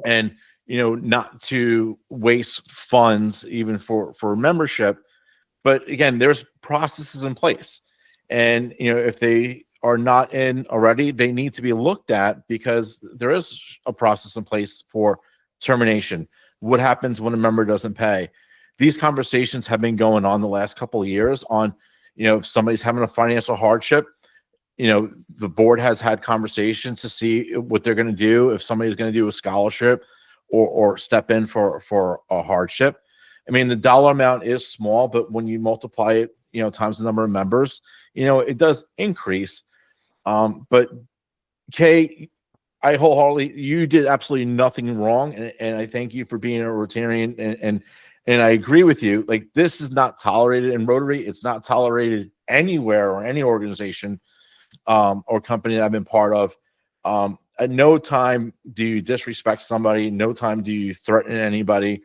And, not to waste funds even for membership. But again, there's processes in place. And, if they are not in already, they need to be looked at, because there is a process in place for termination. What happens when a member doesn't pay? These conversations have been going on the last couple of years on, if somebody's having a financial hardship, the board has had conversations to see what they're going to do if somebody's going to do a scholarship or step in for a hardship. I mean, the dollar amount is small, but when you multiply it, times the number of members, it does increase. But Kay, I wholeheartedly, you did absolutely nothing wrong, and I thank you for being a Rotarian, and I agree with you. Like, this is not tolerated in Rotary. It's not tolerated anywhere or any organization or company that I've been part of. At no time do you disrespect somebody. No time do you threaten anybody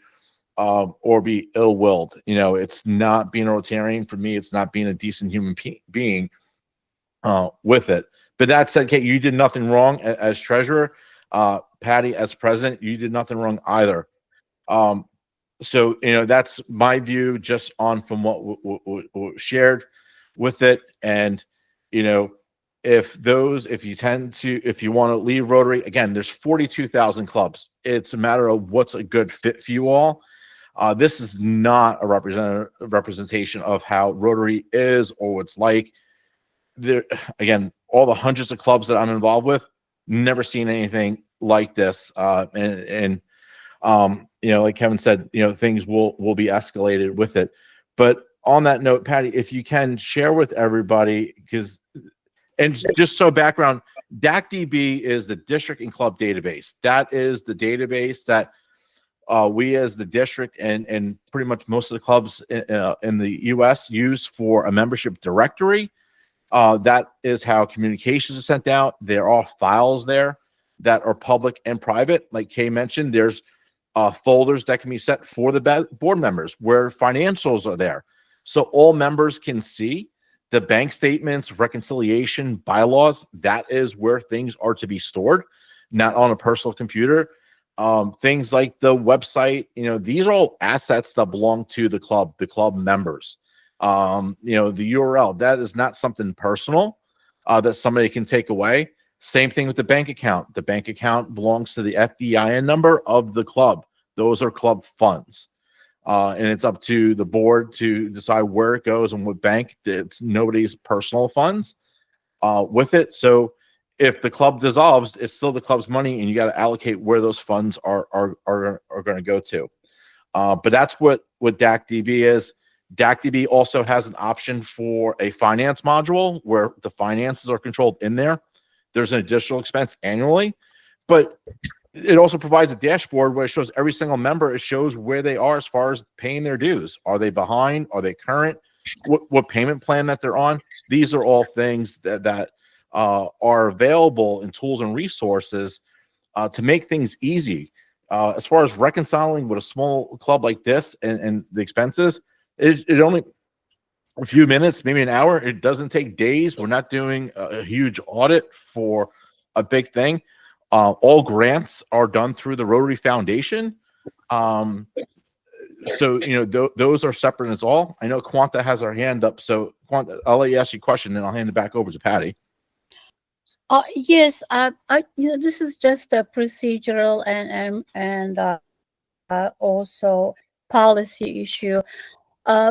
or be ill-willed. It's not being a Rotarian. For me, it's not being a decent human being with it. But that said, Kate, you did nothing wrong as treasurer. Patty, as president, you did nothing wrong either. So, that's my view just on from what was shared with it. And, if you want to leave Rotary, again, there's 42,000 clubs. It's a matter of what's a good fit for you all. This is not a representation of how Rotary is or what's like. There, again, all the hundreds of clubs that I'm involved with, never seen anything like this. And like Kevin said, things will be escalated with it. But on that note, Patty, if you can share with everybody, and just so background, DACDB is the district and club database. That is the database that we as the district and pretty much most of the clubs in the U.S. use for a membership directory. That is how communications are sent out. There are files there that are public and private. Like Kay mentioned, there's folders that can be set for the board members where financials are there. So all members can see the bank statements, reconciliation, bylaws. That is where things are to be stored, not on a personal computer. Things like the website, these are all assets that belong to the club members. The URL, that is not something personal that somebody can take away. Same thing with the bank account. The bank account belongs to the FDIN number of the club. Those are club funds. And it's up to the board to decide where it goes and what bank. It's nobody's personal funds with it. So if the club dissolves, it's still the club's money, and you got to allocate where those funds are going to go to. But that's what DACDB is. DACDB also has an option for a finance module where the finances are controlled in there. There's an additional expense annually, but it also provides a dashboard where it shows every single member. It shows where they are as far as paying their dues. Are they behind? Are they current? What payment plan that they're on? These are all things that are available in tools and resources to make things easy. As far as reconciling with a small club like this and the expenses, it only a few minutes, maybe an hour. It doesn't take days. We're not doing a huge audit for a big thing. All grants are done through the Rotary Foundation. So, those are separate as all. I know Quanta has her hand up. So, Quanta, I'll let you ask you a question, then I'll hand it back over to Patty. Yes, this is just a procedural and also policy issue.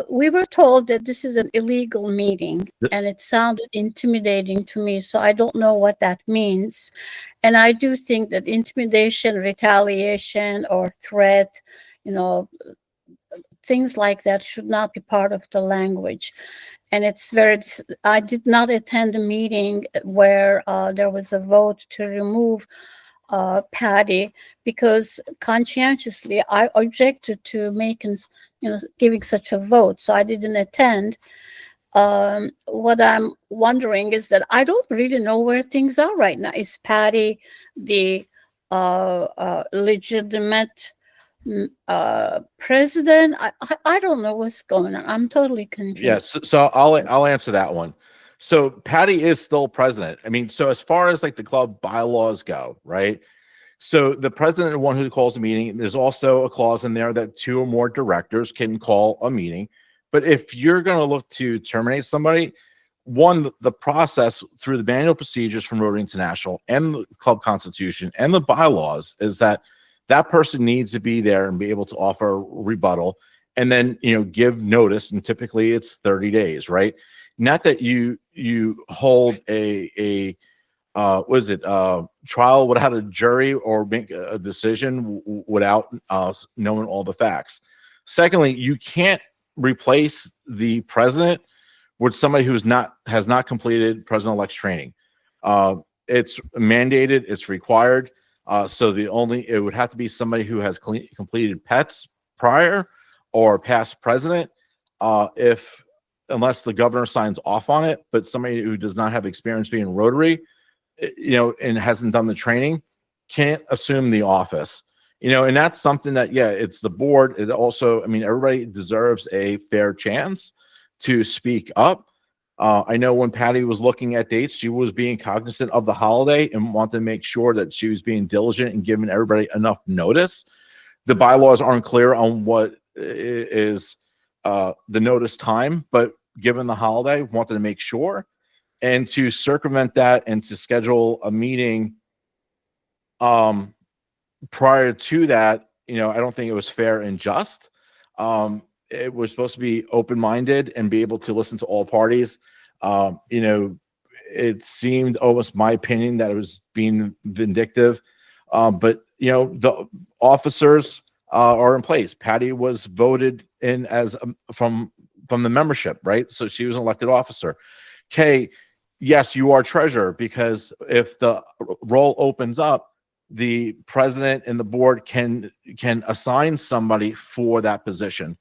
We were told that this is an illegal meeting, Th- and it sounded intimidating to me, so I don't know what that means. And I do think that intimidation, retaliation, or threat, you know, things like that should not be part of the language. And it's very, I did not attend a meeting where there was a vote to remove Patty, because conscientiously I objected to making, giving such a vote. So I didn't attend. What I'm wondering is that I don't really know where things are right now. Is Patty the legitimate president? I don't know what's going on. I'm totally confused. Yes. So I'll answer that one. So Patty is still president. I mean, so as far as like the club bylaws go, right? So the president is the one who calls the meeting. There's also a clause in there that 2 or more directors can call a meeting. But if you're going to look to terminate somebody, one, the process through the manual procedures from Rotary International and the club constitution and the bylaws is that that person needs to be there and be able to offer rebuttal, and then give notice. And typically it's 30 days, right? Not that you hold a trial without a jury or make a decision without knowing all the facts. Secondly, you can't replace the president with somebody has not completed president-elect's training. It's mandated, it's required. So it would have to be somebody who has completed PETs prior or past president, unless the governor signs off on it. But somebody who does not have experience being Rotary, and hasn't done the training, can't assume the office. And that's something that, it's the board. It also, I mean, everybody deserves a fair chance to speak up. I know when Patty was looking at dates, she was being cognizant of the holiday and wanted to make sure that she was being diligent and giving everybody enough notice. The bylaws aren't clear on what is the notice time, but given the holiday, wanted to make sure. And to circumvent that and to schedule a meeting prior to that, I don't think it was fair and just. It was supposed to be open-minded and be able to listen to all parties. It seemed, almost my opinion, that it was being vindictive. But the officers are in place. Patty was voted in as from the membership, right? So she was an elected officer. Kay, yes, you are treasurer, because if the role opens up, the president and the board can assign somebody for that position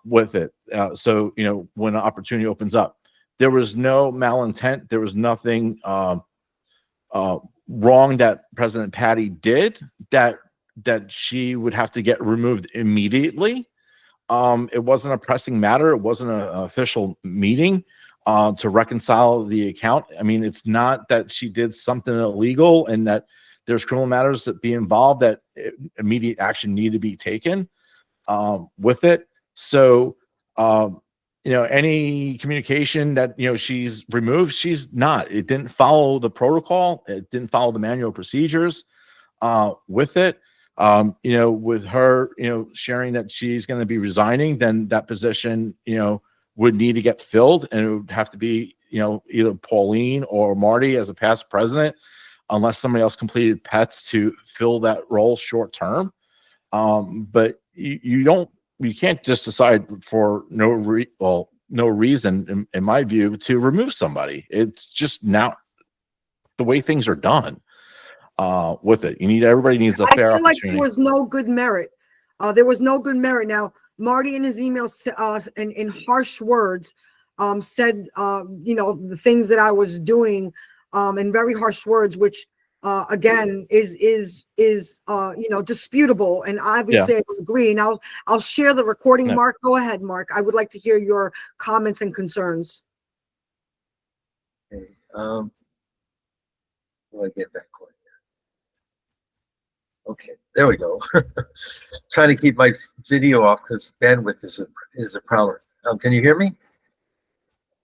with it. So when an opportunity opens up, there was no malintent. There was nothing wrong that President Patty did that she would have to get removed immediately. It wasn't a pressing matter. It wasn't an official meeting to reconcile the account. I mean, it's not that she did something illegal and that there's criminal matters that be involved, that immediate action needed to be taken with it. So, any communication that, she's removed, she's not. It didn't follow the protocol. It didn't follow the manual procedures with it. With her, sharing that she's going to be resigning, then that position, would need to get filled, and it would have to be, either Pauline or Marty as a past president, unless somebody else completed PETs to fill that role short term. But you can't just decide for no reason, in my view, to remove somebody. It's just now the way things are done with it. Everybody needs a fair I feel like opportunity. there was no good merit. There was no good merit. Now, Marty in his email in harsh words said, the things that I was doing in very harsh words, which again is disputable, and obviously I don't agree. And I'll share the recording. No. Mark, go ahead, Mark. I would like to hear your comments and concerns. Okay. How do I get back on here? Okay, there we go. Trying to keep my video off because bandwidth is a problem. Can you hear me?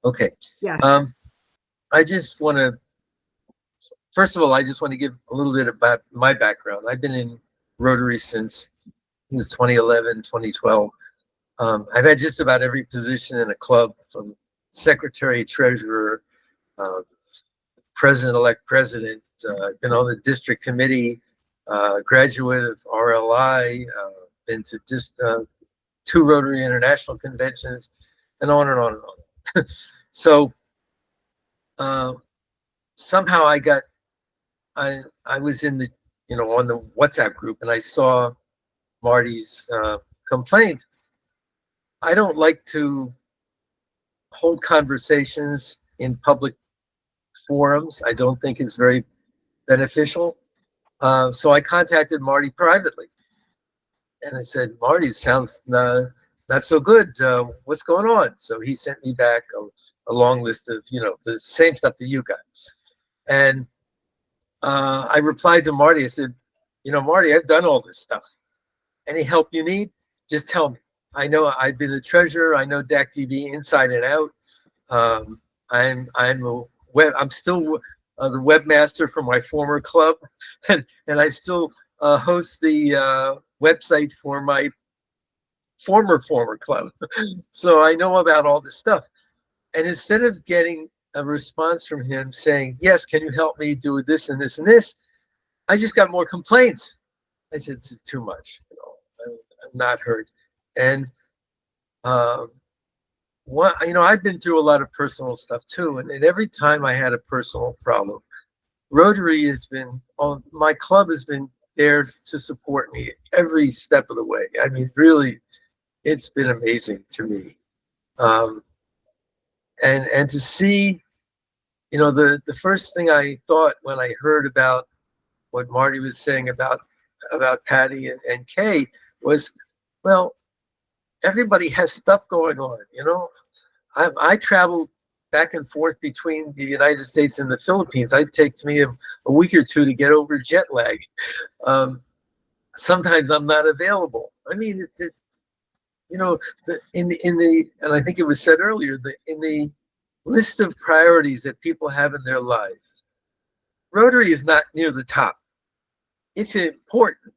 Okay. Yes. I just want to, first of all, I just want to give a little bit about my background. I've been in Rotary since 2011, 2012. I've had just about every position in a club, from secretary, treasurer, uh, president-elect president. I've been on the district committee, graduate of RLI, been to just 2 Rotary International conventions, and on and on and on. So somehow I was in the, on the WhatsApp group, and I saw Marty's complaint. I don't like to hold conversations in public forums. I don't think it's very beneficial. So I contacted Marty privately, and I said, Marty, sounds not so good. What's going on? So he sent me back a long list of, the same stuff that you got. And I replied to Marty. I said, Marty, I've done all this stuff. Any help you need, just tell me. I know I've been the treasurer. I know DAC-DB inside and out. I'm still the webmaster for my former club, and I still host the website for my former club. So I know about all this stuff. And instead of getting a response from him saying, yes, can you help me do this and this and this, I just got more complaints. I said, this is too much. I'm not heard. And I've been through a lot of personal stuff too, and every time I had a personal problem, Rotary has been my club has been there to support me every step of the way. I mean, really, it's been amazing to me. And to see, the first thing I thought when I heard about what Marty was saying about Patty and Kay was, well, everybody has stuff going on. I travel back and forth between the United States and the Philippines. It takes me a week or two to get over jet lag. Sometimes I'm not available. I mean, and I think it was said earlier, in the list of priorities that people have in their lives, Rotary is not near the top. It's important,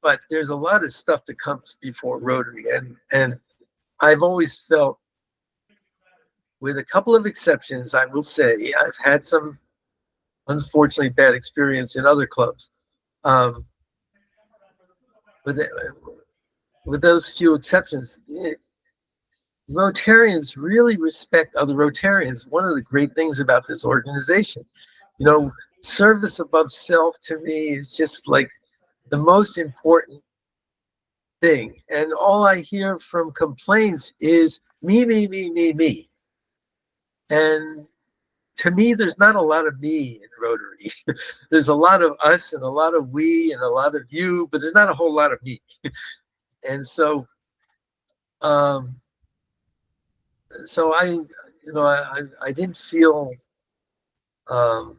but there's a lot of stuff that comes before Rotary, and I've always felt, with a couple of exceptions, I will say, I've had some unfortunately bad experience in other clubs. But with those few exceptions, Rotarians really respect other Rotarians. One of the great things about this organization, service above self, to me, is just like the most important thing. And all I hear from complaints is me, me, me, me, me. And to me, there's not a lot of me in Rotary. There's a lot of us and a lot of we and a lot of you, but there's not a whole lot of me. And so, I didn't feel, I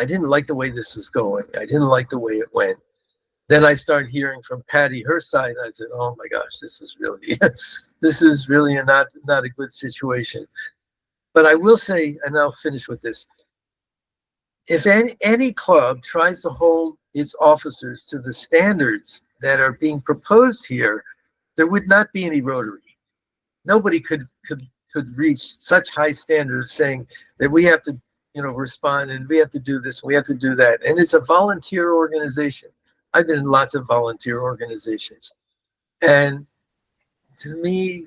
didn't like the way this was going. I didn't like the way it went. Then I started hearing from Patty, her side. I said, oh my gosh, this is really, not a good situation. But I will say, and I'll finish with this, if any club tries to hold its officers to the standards that are being proposed here, there would not be any Rotary. Nobody could reach such high standards, saying that we have to, respond, and we have to do this, we have to do that. And it's a volunteer organization. I've been in lots of volunteer organizations. And to me,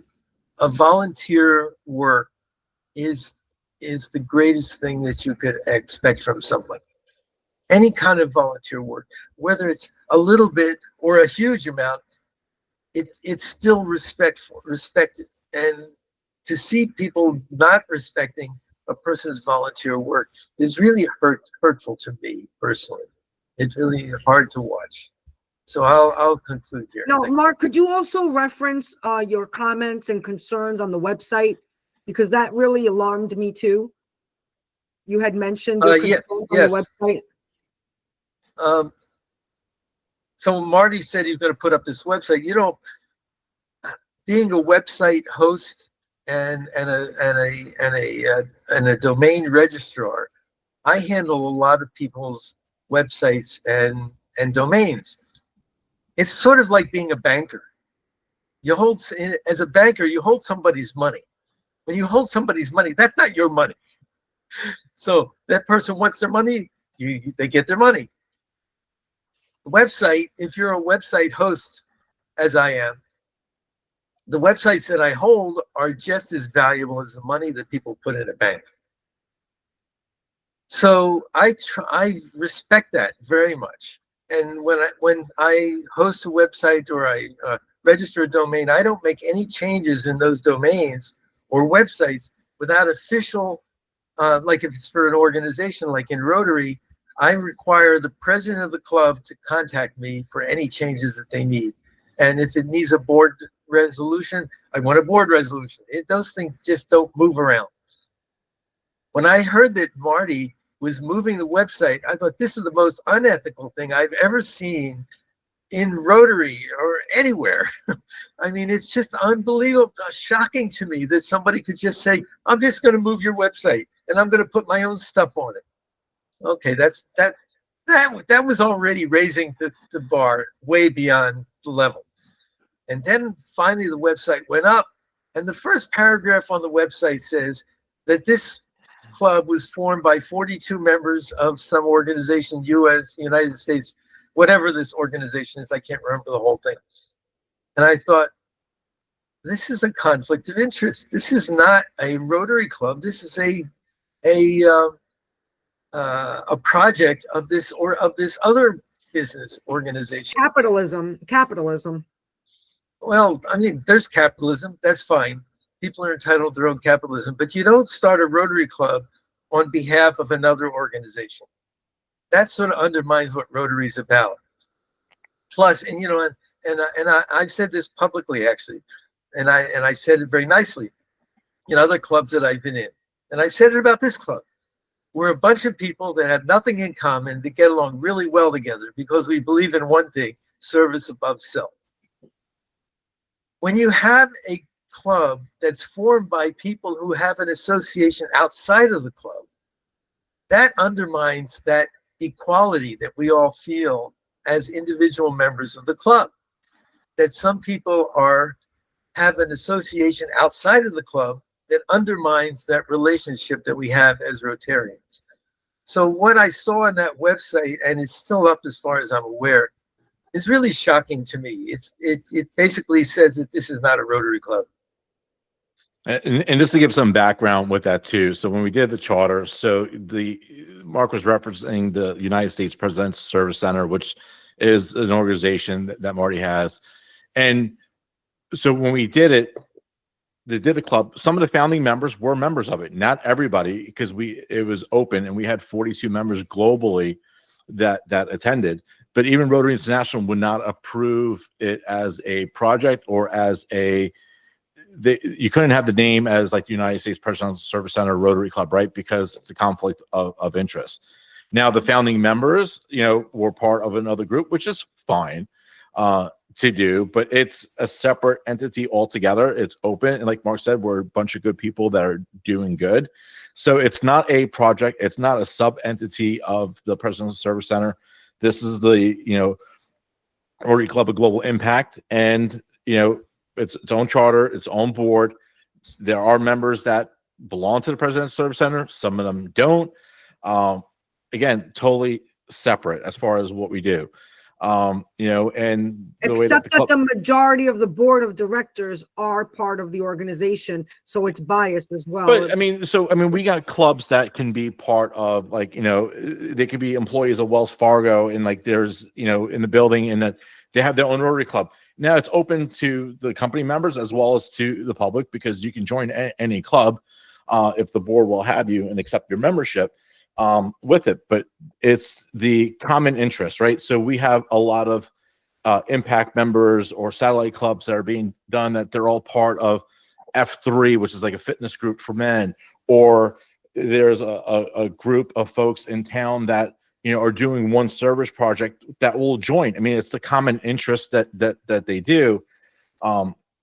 a volunteer work is the greatest thing that you could expect from somebody. Any kind of volunteer work, whether it's a little bit or a huge amount, it's still respected. And to see people not respecting a person's volunteer work is really hurtful to me personally. It's really hard to watch. So I'll conclude here. Now, Mark, could you also reference your comments and concerns on the website? Because that really alarmed me too. You had mentioned your concerns on the website. So Marty said he's going to put up this website. Being a website host and a domain registrar, I handle a lot of people's websites and domains. It's sort of like being a banker. as a banker, you hold somebody's money. When you hold somebody's money, that's not your money. So that person wants their money, they get their money. Website, if you're a website host, as I am, the websites that I hold are just as valuable as the money that people put in a bank. So I respect that very much. And when I host a website or I register a domain, I don't make any changes in those domains or websites without official, like if it's for an organization like in Rotary, I require the president of the club to contact me for any changes that they need. And if it needs a board resolution, I want a board resolution. Those things just don't move around. When I heard that Marty was moving the website, I thought this is the most unethical thing I've ever seen in Rotary or anywhere. I mean, it's just unbelievable, shocking to me that somebody could just say, I'm just going to move your website and I'm going to put my own stuff on it. Okay, that was already raising the bar way beyond the level. And then finally the website went up, and the first paragraph on the website says that this club was formed by 42 members of some organization, US, United States, whatever this organization is. I can't remember the whole thing. And I thought, this is a conflict of interest. This is not a Rotary club. This is a project of this other business organization. Capitalism. Well, I mean, there's capitalism. That's fine. People are entitled to their own capitalism, but you don't start a Rotary club on behalf of another organization. That sort of undermines what Rotary is about. Plus, and you know, I've said this publicly actually, and I said it very nicely in other clubs that I've been in, and I said it about this club. We're a bunch of people that have nothing in common, that get along really well together because we believe in one thing: service above self. When you have a club that's formed by people who have an association outside of the club, that undermines that equality that we all feel as individual members of the club. That some people have an association outside of the club that undermines that relationship that we have as Rotarians. So what I saw on that website, and it's still up as far as I'm aware, is really shocking to me. It basically says that this is not a Rotary club. And just to give some background with that too. So when we did the charter, so Mark was referencing the United States President's Service Center, which is an organization that Marty has. And so when we did it, they did the club. Some of the founding members were members of it. Not everybody, because it was open and we had 42 members globally that attended. But even Rotary International would not approve it as a project or as you couldn't have the name as like the United States Presidential Service Center Rotary Club, right? Because it's a conflict of interest. Now the founding members, were part of another group, which is fine to do, but it's a separate entity altogether. It's open, and like Mark said, we're a bunch of good people that are doing good. So it's not a project. It's not a sub entity of the Presidential Service Center. This is the Rotary Club of Global Impact, and it's its own charter, its own board. There are members that belong to the President's Service Center. Some of them don't. Again, totally separate as far as what we do. And the way Except that the majority of the board of directors are part of the organization, so it's biased as well. But we got clubs that can be part of, like, they could be employees of Wells Fargo, and like there's in the building, and that they have their own Rotary Club. Now it's open to the company members as well as to the public, because you can join any club if the board will have you and accept your membership with it. But it's the common interest, right? So we have a lot of impact members or satellite clubs that are being done, that they're all part of F3, which is like a fitness group for men, or there's a group of folks in town that are doing one service project that will join. I mean, it's the common interest that they do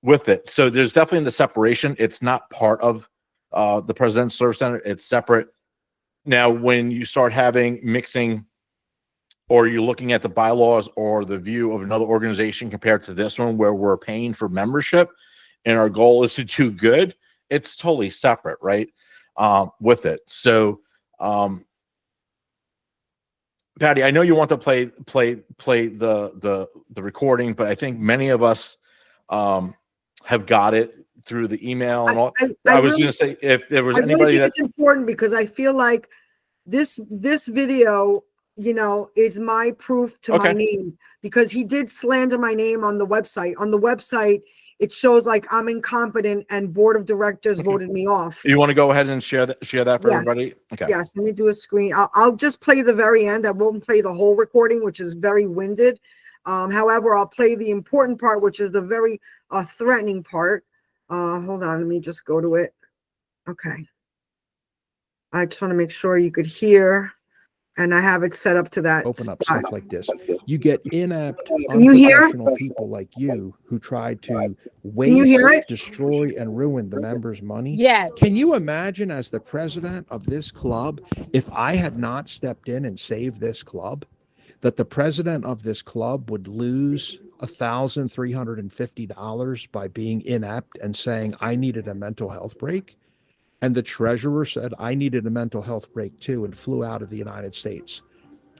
with it. So there's definitely the separation. It's not part of the President's Service Center. It's separate. Now, when you start having mixing or you're looking at the bylaws or the view of another organization compared to this one where we're paying for membership and our goal is to do good, it's totally separate, right? With it. So, Patty, I know you want to play the recording, but I think many of us have got it through the email and all. I was going to say, if there was anybody think it's important because I feel like this video, you know, is my proof to my name, because he did slander my name on the website. On the website, it shows like I'm incompetent and board of directors voted me off. You want to go ahead and share that for Yes. everybody? Okay. Yes, let me do a screen. I'll just play the very end. I won't play the whole recording, which is very winded. However, I'll play the important part, which is the very threatening part. Hold on, let me just go to it. Okay. I just want to make sure you could hear, and I have it set up to that. Open up stuff like this. You get inept, Can you hear it? unprofessional people like you who try to you waste, hear it? destroy, and ruin the members' money. Yes. Can you imagine, as the president of this club, if I had not stepped in and saved this club, that the president of this club would lose $1,350 by being inept and saying I needed a mental health break? And the treasurer said I needed a mental health break too and flew out of the United States.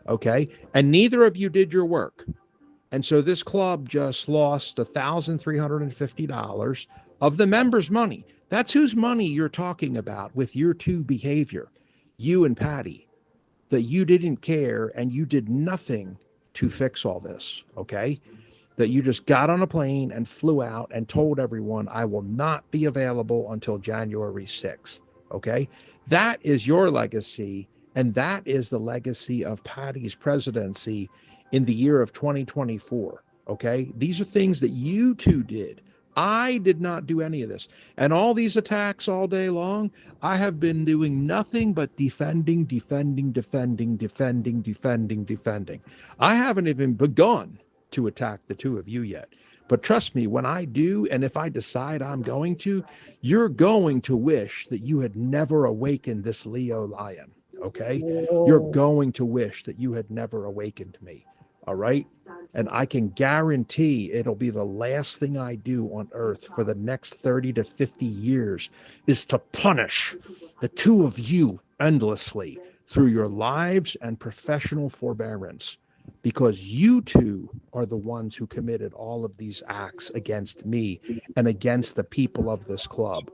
Okay. And neither of you did your work. And so this club just lost $1,350 of the members' money. That's whose money you're talking about with your two behavior, you and Patty, that you didn't care and you did nothing to fix all this. Okay. That you just got on a plane and flew out and told everyone, I will not be available until January 6th. Okay. That is your legacy. And that is the legacy of Patty's presidency in the year of 2024. Okay. These are things that you two did. I did not do any of this. And all these attacks all day long, I have been doing nothing but defending. I haven't even begun to attack the two of you yet. But trust me, when I do, and if I decide I'm going to, you're going to wish that you had never awakened this Leo lion, okay? You're going to wish that you had never awakened me, all right? And I can guarantee it'll be the last thing I do on earth for the next 30 to 50 years is to punish the two of you endlessly through your lives and professional forbearance. Because you two are the ones who committed all of these acts against me and against the people of this club.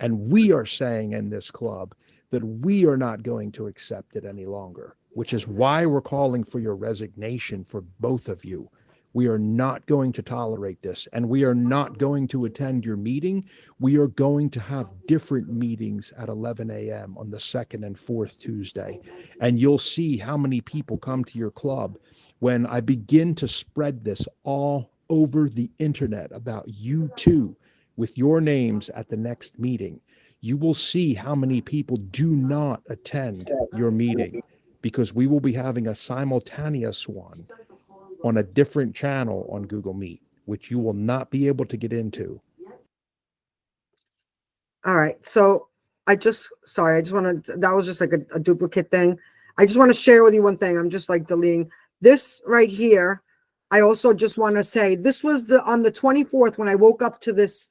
And we are saying in this club that we are not going to accept it any longer, which is why we're calling for your resignation for both of you. We are not going to tolerate this, and we are not going to attend your meeting. We are going to have different meetings at 11 a.m. on the second and fourth Tuesday. And you'll see how many people come to your club when I begin to spread this all over the internet about you two with your names at the next meeting. You will see how many people do not attend your meeting, because we will be having a simultaneous one on a different channel on Google Meet, which you will not be able to get into. All right. So I just want to, that was just like a duplicate thing. I just want to share with you one thing. I'm just like deleting this right here. I also just want to say this was on the 24th when I woke up to this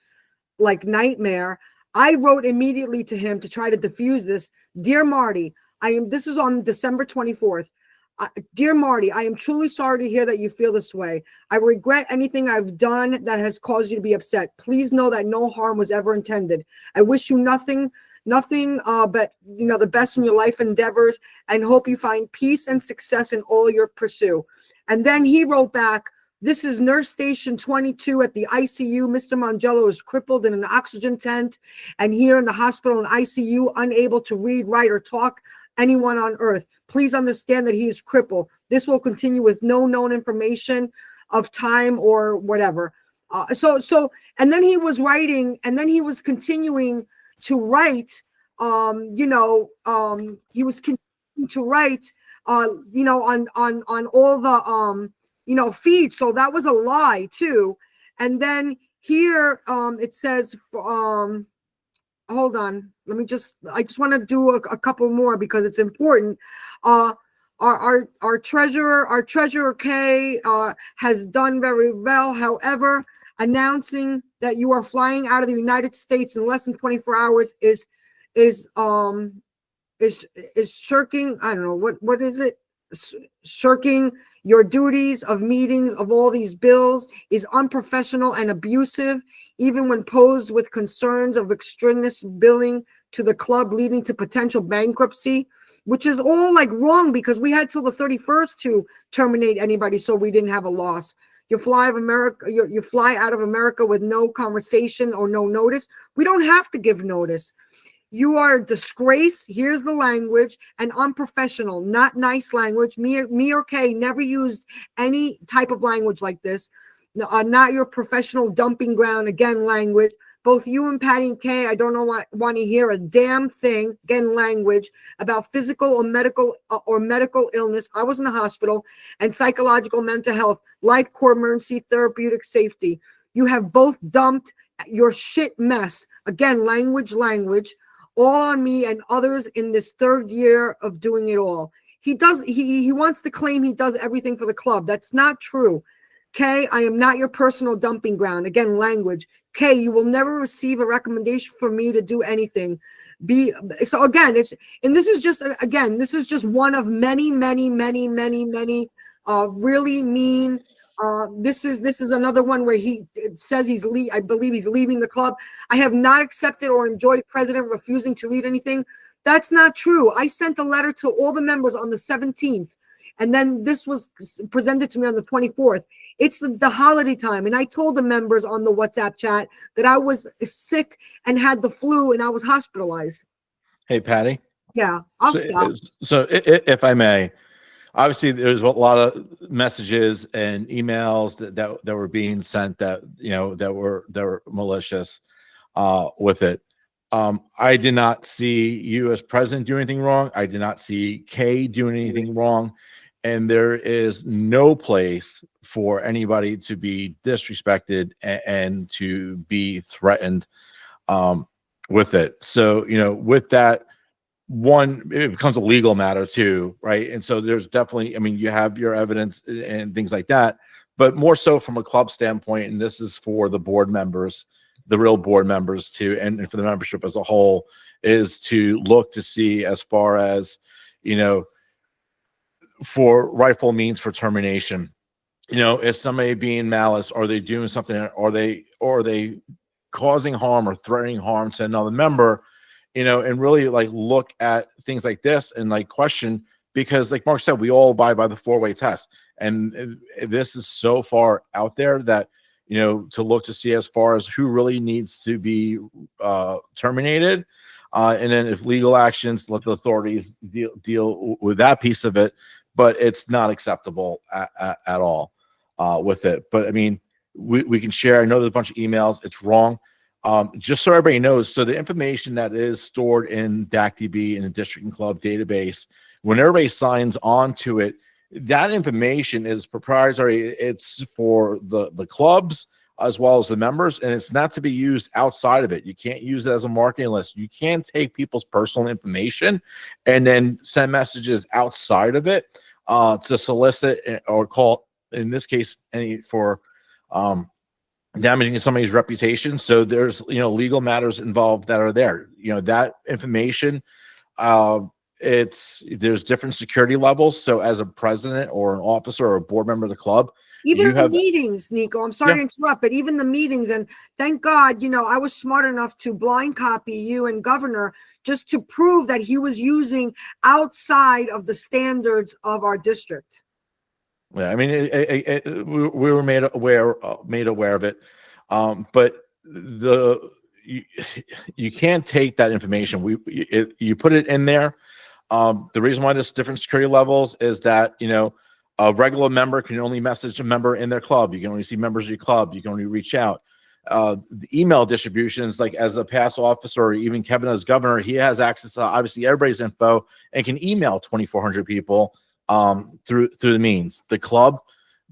like nightmare. I wrote immediately to him to try to diffuse this. Dear Marty, this is on December 24th. Dear Marty, I am truly sorry to hear that you feel this way. I regret anything I've done that has caused you to be upset. Please know that no harm was ever intended. I wish you nothing but the best in your life endeavors, and hope you find peace and success in all your pursuit. And then he wrote back, this is Nurse Station 22 at the ICU. Mr. Mangello is crippled in an oxygen tent and here in the hospital in ICU, unable to read, write, or talk anyone on earth. Please understand that he is crippled. This will continue with no known information of time or whatever. And then he was writing, and then he was continuing to write, he was continuing to write, on all the, feeds. So that was a lie too. And then here, it says, hold on. I just want to do a couple more because it's important. our treasurer Kay has done very well. However, announcing that you are flying out of the United States in less than 24 hours is shirking. I don't know what is it? Shirking your duties of meetings of all these bills is unprofessional and abusive, even when posed with concerns of extraneous billing to the club leading to potential bankruptcy, which is all like wrong because we had till the 31st to terminate anybody so we didn't have a loss. You fly out of America with no conversation or no notice. We don't have to give notice. You are a disgrace. Here's the language, and unprofessional, not nice language. Me or Kay never used any type of language like this. Not your professional dumping ground. Again, language. Both you and Patty and Kay, I don't want to hear a damn thing. Again, language about physical or medical illness. I was in the hospital, and psychological mental health, life, core emergency, therapeutic safety. You have both dumped your shit mess. Again, language, all on me and others in this third year of doing it all. He wants to claim he does everything for the club. That's not true. Kay, I am not your personal dumping ground. Again, language. Kay, you will never receive a recommendation from me to do anything. This is just one of many really mean. This is another one where he says I believe he's leaving the club. I have not accepted or enjoyed president refusing to read anything. That's not true. I sent a letter to all the members on the 17th, and then this was presented to me on the 24th. It's the holiday time, and I told the members on the WhatsApp chat that I was sick and had the flu, and I was hospitalized. Hey, Patty. Yeah, I'll stop. So if I may, obviously there's a lot of messages and emails that were being sent that were malicious with it. I did not see you as president do anything wrong. I did not see Kay doing anything wrong, and there is no place for anybody to be disrespected and to be threatened with it. So with that. One, it becomes a legal matter too, right? And so there's definitely, you have your evidence and things like that, but more so from a club standpoint, and this is for the board members, the real board members too, and for the membership as a whole, is to look to see as far as, for rightful means for termination. If somebody being malice, are they doing something, are they causing harm or threatening harm to another member? And really look at things like this and question, because like Mark said, we all abide by the 4-way test. And this is so far out there that, to look to see as far as who really needs to be terminated. And then if legal actions, let the authorities deal with that piece of it, but it's not acceptable at all with it. But we can share. I know there's a bunch of emails. It's wrong. Just so everybody knows, so the information that is stored in DACDB in the district and club database, when everybody signs on to it, that information is proprietary. It's for the clubs as well as the members, and it's not to be used outside of it. You can't use it as a marketing list. You can't take people's personal information and then send messages outside of it to solicit or call, in this case, for damaging somebody's reputation. So there's legal matters involved that are there. That information, there's different security levels. So as a president or an officer or a board member of the club, even the meetings, Nico, I'm sorry to interrupt, but even the meetings, and thank God, I was smart enough to blind copy you and governor just to prove that he was using outside of the standards of our district. Yeah, we were made aware of it, but you can't take that information. You put it in there. The reason why there's different security levels is that a regular member can only message a member in their club. You can only see members of your club. You can only reach out. The email distributions, like as a past officer, or even Kevin as governor, he has access to obviously everybody's info and can email 2,400 people. Through the means. The club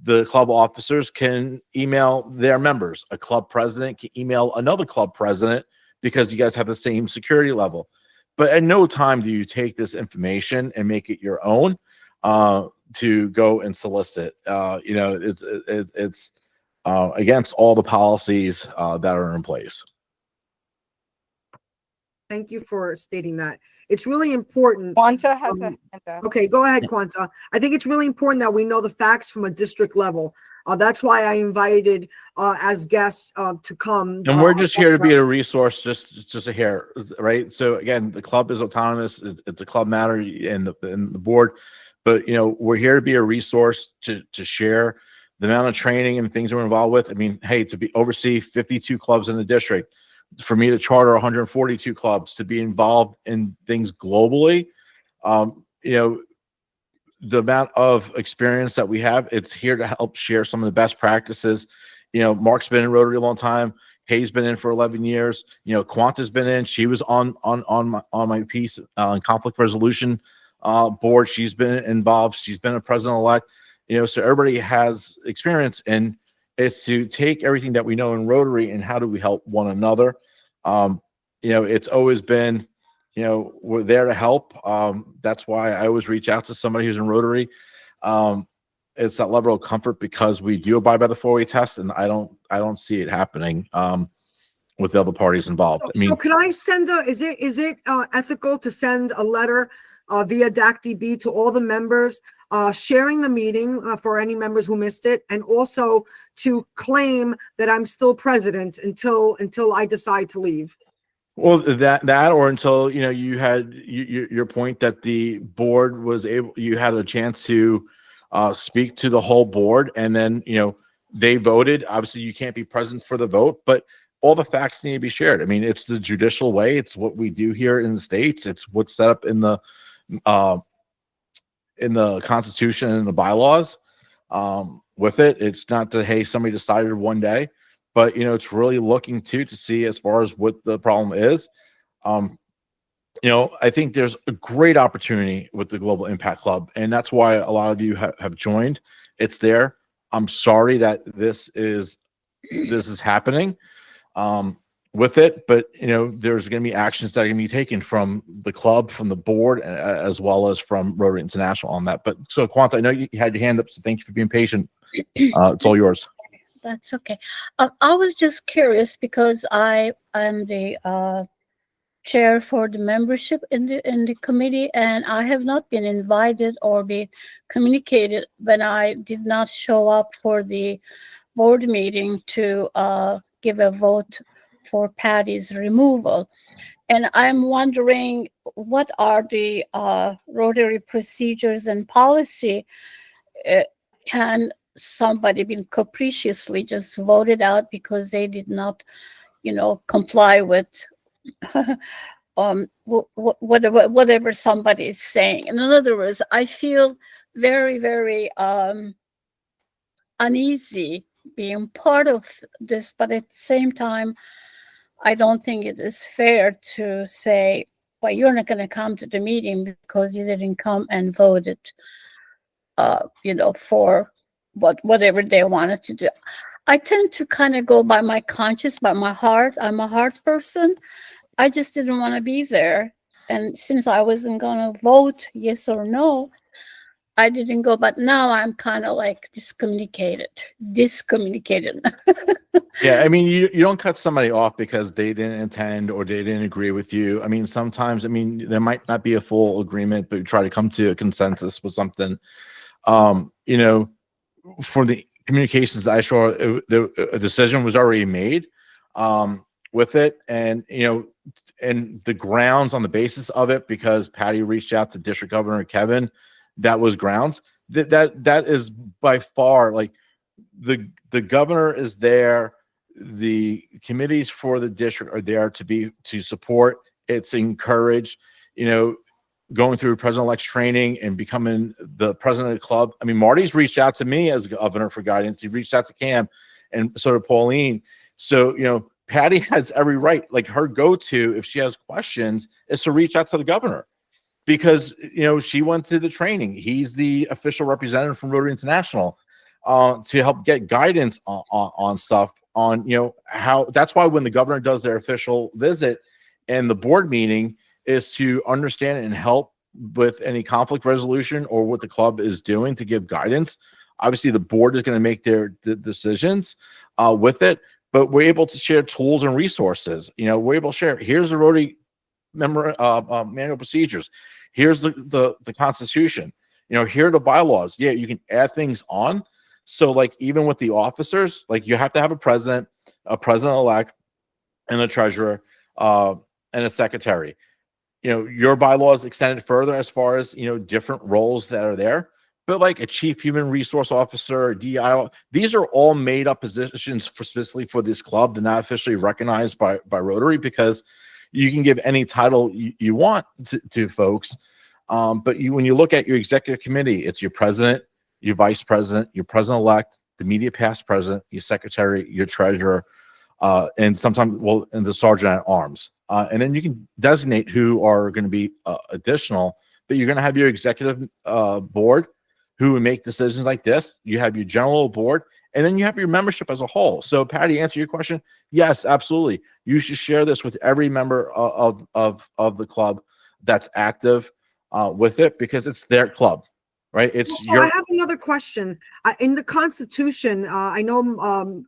officers can email their members. A club president can email another club president because you guys have the same security level. But at no time do you take this information and make it your own. to go and solicit. It's against all the policies that are in place. Thank you for stating that. It's really important. Quanta has a Um, hand up. Okay, go ahead, Quanta. I think it's really important that we know the facts from a district level. That's why I invited as guests to come. And we're just here to be a resource, just a hair, right? So again, the club is autonomous. It's a club matter in the board, but we're here to be a resource to share the amount of training and things we're involved with. I mean, hey, to oversee 52 clubs in the district, for me to charter 142 clubs, to be involved in things globally, the amount of experience that we have, it's here to help share some of the best practices. Mark's been in Rotary a long time. Kay's been in for 11 years. Quanta's been in. She was on my piece on conflict resolution board. She's been involved. She's been a president-elect. So everybody has experience, and it's to take everything that we know in Rotary and how do we help one another. It's always been, we're there to help. That's why I always reach out to somebody who's in Rotary. It's that level of comfort because we do abide by the 4-way test, and I don't see it happening with the other parties involved. So can I send is it ethical to send a letter via DACDB to all the members sharing the meeting for any members who missed it, and also to claim that I'm still president until I decide to leave? Well, that or until you had your point that the board was able, you had a chance to speak to the whole board, and then they voted. Obviously, you can't be present for the vote, but all the facts need to be shared. I mean, it's the judicial way. It's what we do here in the States. It's what's set up in the Constitution and the bylaws. With it, it's not that, hey, somebody decided one day. But, it's really looking to see as far as what the problem is. I think there's a great opportunity with the Global Impact Club, and that's why a lot of you have joined. It's there. I'm sorry that this is happening with it, but, there's going to be actions that are going to be taken from the club, from the board, as well as from Rotary International on that. But so, Quanta, I know you had your hand up, so thank you for being patient. It's all yours. That's okay. I was just curious because I am the chair for the membership in the committee, and I have not been invited or been communicated when I did not show up for the board meeting to give a vote for Patty's removal. And I'm wondering, what are the Rotary procedures and policy? Can somebody been capriciously just voted out because they did not, comply with whatever somebody is saying? In other words, I feel very, very uneasy being part of this, but at the same time, I don't think it is fair to say, well, you're not going to come to the meeting because you didn't come and voted, for whatever they wanted to do. I tend to kind of go by my conscience, by my heart. I'm a heart person. I just didn't want to be there. And since I wasn't going to vote yes or no, I didn't go. But now I'm kind of like discommunicated. Yeah, I mean, you don't cut somebody off because they didn't attend or they didn't agree with you. I mean, sometimes, there might not be a full agreement, but you try to come to a consensus with something. For the communications I saw, a decision was already made with it, and and the grounds on the basis of it, because Patty reached out to District Governor Kevin, that was grounds. That is by far, like, the governor is there, the committees for the district are there to support. It's encouraged, going through president-elect's training and becoming the president of the club. I mean, Marty's reached out to me as governor for guidance. He reached out to Cam, and so did Pauline. So, Patty has every right. Like, her go-to, if she has questions, is to reach out to the governor, because, she went to the training. He's the official representative from Rotary International to help get guidance on stuff, on, how. That's why when the governor does their official visit and the board meeting, is to understand and help with any conflict resolution or what the club is doing to give guidance. Obviously, the board is going to make their decisions with it, but we're able to share tools and resources. We're able to share, here's the Rotary manual procedures. Here's the Constitution. Here are the bylaws. Yeah, you can add things on. So like even with the officers, like you have to have a president-elect, and a treasurer, and a secretary. Your bylaws extended further as far as different roles that are there. But like a chief human resource officer, DI, these are all made up positions specifically for this club. They're not officially recognized by Rotary, because you can give any title you want to folks. But when you look at your executive committee, it's your president, your vice president, your president-elect, the immediate past president, your secretary, your treasurer, and sometimes, and the sergeant at arms. And then you can designate who are going to be additional, but you're going to have your executive board who would make decisions like this. You have your general board, and then you have your membership as a whole. So Patty, answer your question. Yes, absolutely. You should share this with every member of the club that's active with it, because it's their club, right? So I have another question. In the Constitution, I know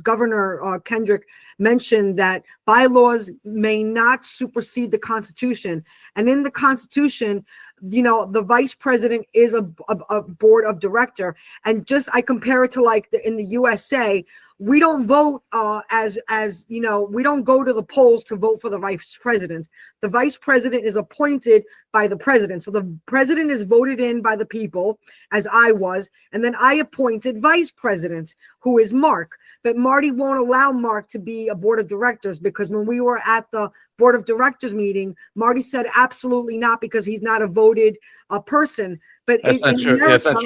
Governor Kendrick mentioned that bylaws may not supersede the Constitution. And in the Constitution, the vice president is a board of director. And I compare it to like in the USA, we don't vote we don't go to the polls to vote for the vice president. The vice president is appointed by the president. So the president is voted in by the people, as I was, and then I appointed vice president, who is Mark. But Marty won't allow Mark to be a board of directors, because when we were at the board of directors meeting, Marty said absolutely not, because he's not a voted person. But that's not true. Yes, that's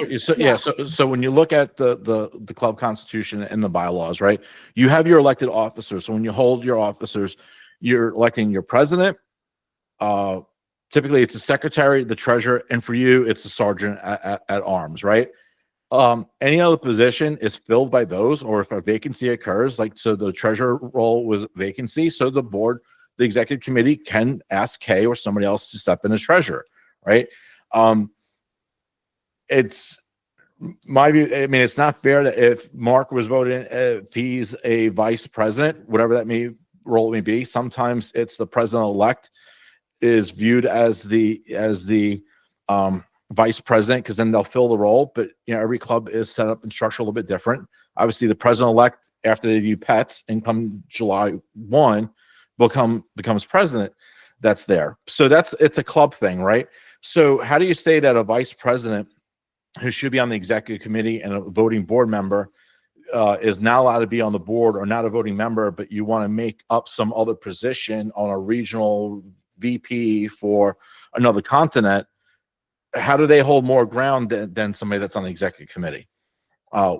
true. So when you look at the club constitution and the bylaws, right, you have your elected officers. So when you hold your officers, you're electing your president. Typically, it's the secretary, the treasurer, and for you, it's the sergeant at arms, right? Any other position is filled by those, or if a vacancy occurs, so the treasurer role was vacancy, so the board, the executive committee can ask Kay or somebody else to step in as treasurer, right? It's my view. I mean, it's not fair that if Mark was voted in, if he's a vice president, whatever that role may be, sometimes it's the president-elect is viewed as the vice president, because then they'll fill the role. But every club is set up and structured a little bit different. Obviously, the president-elect, after they do pets and come July 1, becomes president. That's there. So it's a club thing, right? So how do you say that a vice president who should be on the executive committee and a voting board member is not allowed to be on the board, or not a voting member, but you want to make up some other position on a regional VP for another continent? How do they hold more ground than somebody that's on the executive committee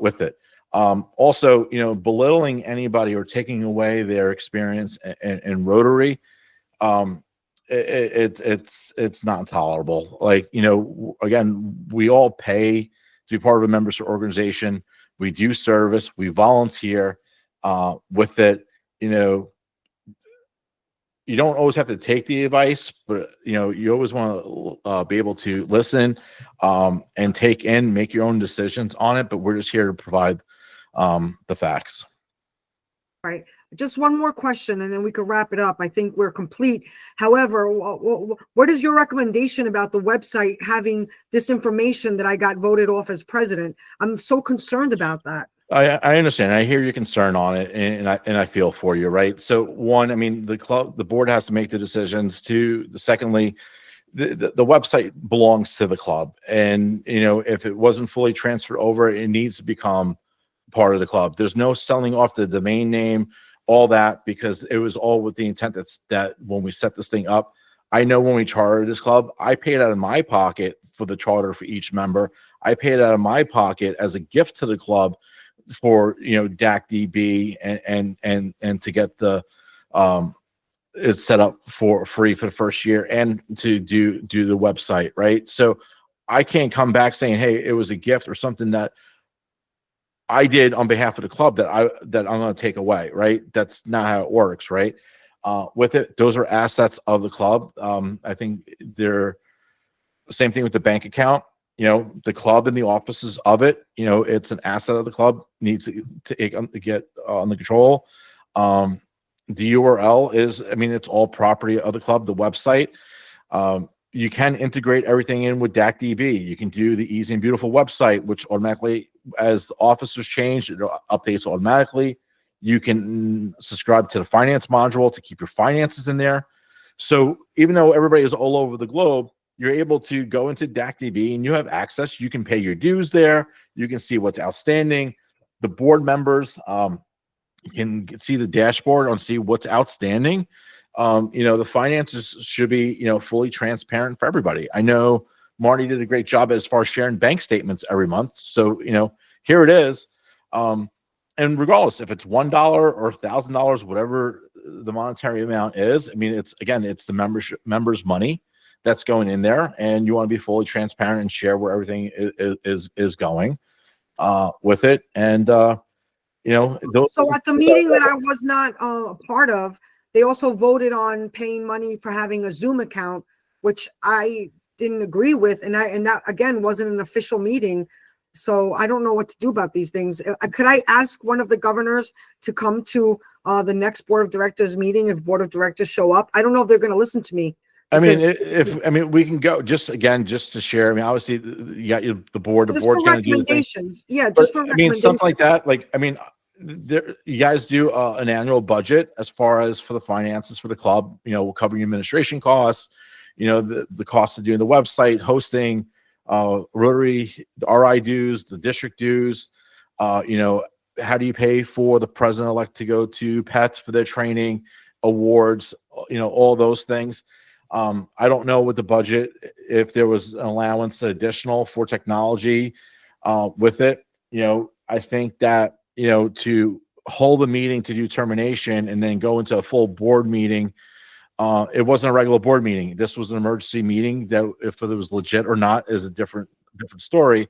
with it? Also, belittling anybody or taking away their experience in Rotary, it's not tolerable. Again, we all pay to be part of a membership organization. We do service, we volunteer with it. You don't always have to take the advice, but you always want to be able to listen and take in, make your own decisions on it. But we're just here to provide the facts. Right. Just one more question, and then we could wrap it up. I think we're complete. However, what is your recommendation about the website having this information that I got voted off as president? I'm so concerned about that. I understand. I hear your concern on it, and I feel for you, right? So one, I mean, the board has to make the decisions. Secondly, the website belongs to the club, and if it wasn't fully transferred over, it needs to become part of the club. There's no selling off the domain name, all that, because it was all with the intent that when we set this thing up, I know when we chartered this club, I paid out of my pocket for the charter for each member. I paid out of my pocket as a gift to the club for DAC DB and to get the it's set up for free for the first year and to do the website, right? So I can't come back saying, hey, it was a gift or something that I did on behalf of the club that I'm going to take away, right? That's not how it works, right? With it, those are assets of the club. I think they're Same thing with the bank account. The club and the offices of it, it's an asset of the club, needs to get under control. The URL is, it's all property of the club, the website. You can integrate everything in with DACDB. You can do the easy and beautiful website, which automatically, as officers change, it updates automatically. You can subscribe to the finance module to keep your finances in there. So even though everybody is all over the globe, you're able to go into DACDB and you have access. You can pay your dues there. You can see what's outstanding. The board members can see the dashboard and see what's outstanding. The finances should be, fully transparent for everybody. I know Marty did a great job as far as sharing bank statements every month. So, here it is. And regardless if it's $1 or $1,000, whatever the monetary amount is, it's the members' money that's going in there, and you want to be fully transparent and share where everything is going with it. And so at the meeting that I was not a part of, they also voted on paying money for having a Zoom account, which I didn't agree with, and that again wasn't an official meeting. So I don't know what to do about these things. Could I ask one of the governors to come to the next board of directors meeting if board of directors show up? I don't know if they're going to listen to me. We can go just to share. Obviously, you got the board. The board's going to do the recommendations. Yeah, just for recommendations. Something like that. You guys do an annual budget as far as for the finances for the club. We'll cover your administration costs. The cost of doing the website, hosting, Rotary, the RI dues, the district dues. How do you pay for the president-elect to go to pets for their training, awards? All those things. I don't know what the budget, if there was an allowance additional for technology with it. I think that, to hold a meeting to do termination and then go into a full board meeting, it wasn't a regular board meeting. This was an emergency meeting that if it was legit or not is a different story.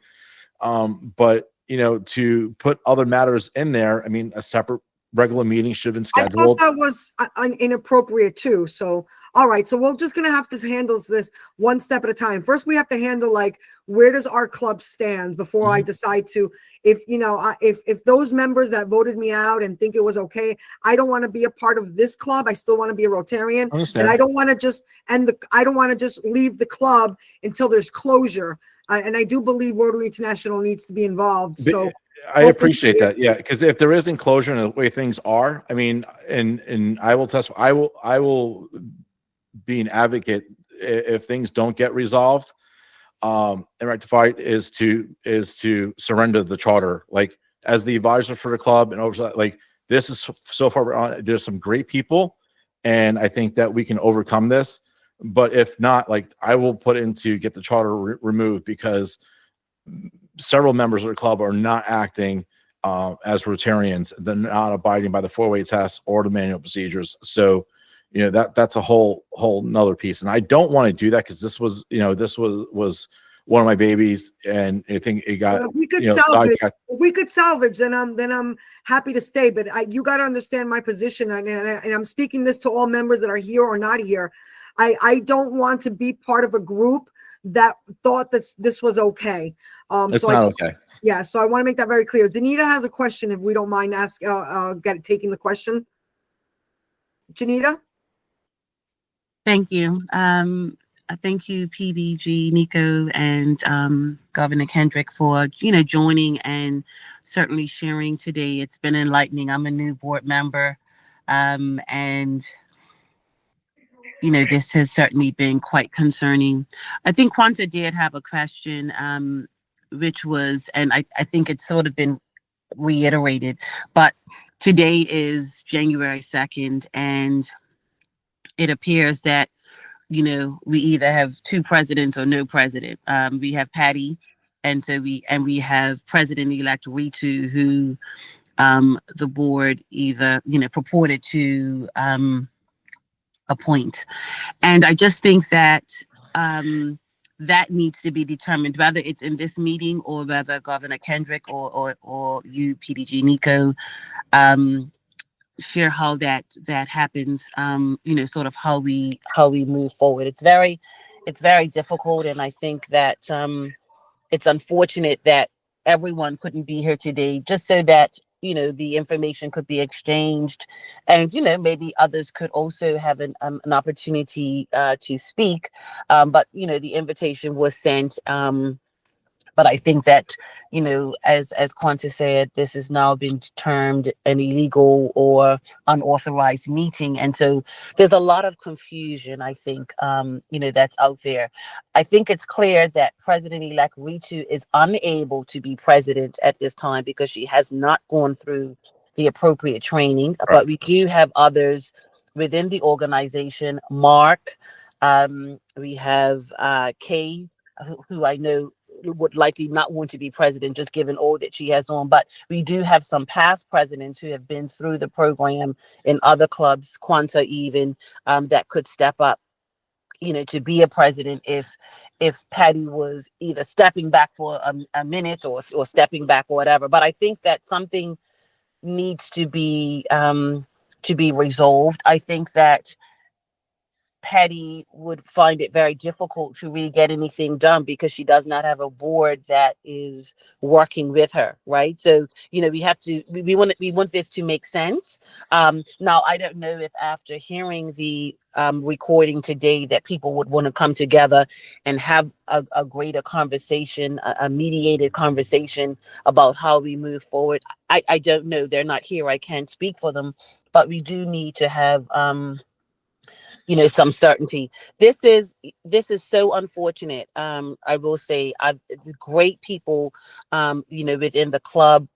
But, to put other matters in there, a separate regular meeting should have been scheduled. I thought that was inappropriate too. So, all right. So we're just going to have to handle this one step at a time. First, we have to handle where does our club stand before I decide to, if those members that voted me out and think it was okay, I don't want to be a part of this club. I still want to be a Rotarian, and I don't want to just I don't want to just leave the club until there's closure. And I do believe Rotary International needs to be involved. So I appreciate that. Yeah. Because if there is enclosure in the way things are, and I will testify, I will be an advocate if things don't get resolved and rectified is to surrender the charter. As the advisor for the club and oversight, this is so far on. There's some great people, and I think that we can overcome this. But if not, I will put in to get the charter removed because several members of the club are not acting as Rotarians. They're not abiding by the 4-way test or the manual procedures. So, that's a whole nother piece. And I don't want to do that because this was one of my babies, and I think it got. If we could salvage, if we could salvage, then I'm happy to stay. But you got to understand my position, and I'm speaking this to all members that are here or not here. I don't want to be part of a group that thought that this was okay. It's not okay. Yeah, so I want to make that very clear. Danita has a question, if we don't mind taking the question. Janita? Thank you. Thank you, PDG, Nico, and Governor Kendrick for, joining and certainly sharing today. It's been enlightening. I'm a new board member, and this has certainly been quite concerning. I think Quanta did have a question, which was, and I think it's sort of been reiterated, but today is January 2nd, and it appears that, we either have two presidents or no president. We have Patty, and so we have President-elect Ritu, who the board either, purported to appoint. And I just think that that needs to be determined, whether it's in this meeting or whether Governor Kendrick or you, PDG Nico, share how that happens, sort of how we move forward. It's very it's very difficult, and I think that it's unfortunate that everyone couldn't be here today, just so that the information could be exchanged, and maybe others could also have an opportunity to speak. But the invitation was sent. But I think that, as Quanta said, this has now been termed an illegal or unauthorized meeting. And so there's a lot of confusion, I think, that's out there. I think it's clear that President-elect Ritu is unable to be president at this time because she has not gone through the appropriate training. But we do have others within the organization. Mark, we have Kay, who I know would likely not want to be president, just given all that she has on. But we do have some past presidents who have been through the program in other clubs, Quanta even, that could step up, to be a president if Patty was either stepping back for a minute or stepping back or whatever. But I think that something needs to be resolved. I think that Patty would find it very difficult to really get anything done because she does not have a board that is working with her, right? So, we have to, we want this to make sense. Now, I don't know if after hearing the recording today that people would want to come together and have a greater conversation, a mediated conversation about how we move forward. I don't know. They're not here. I can't speak for them, but we do need to have some certainty. This is so unfortunate. I will say, great people, within the club,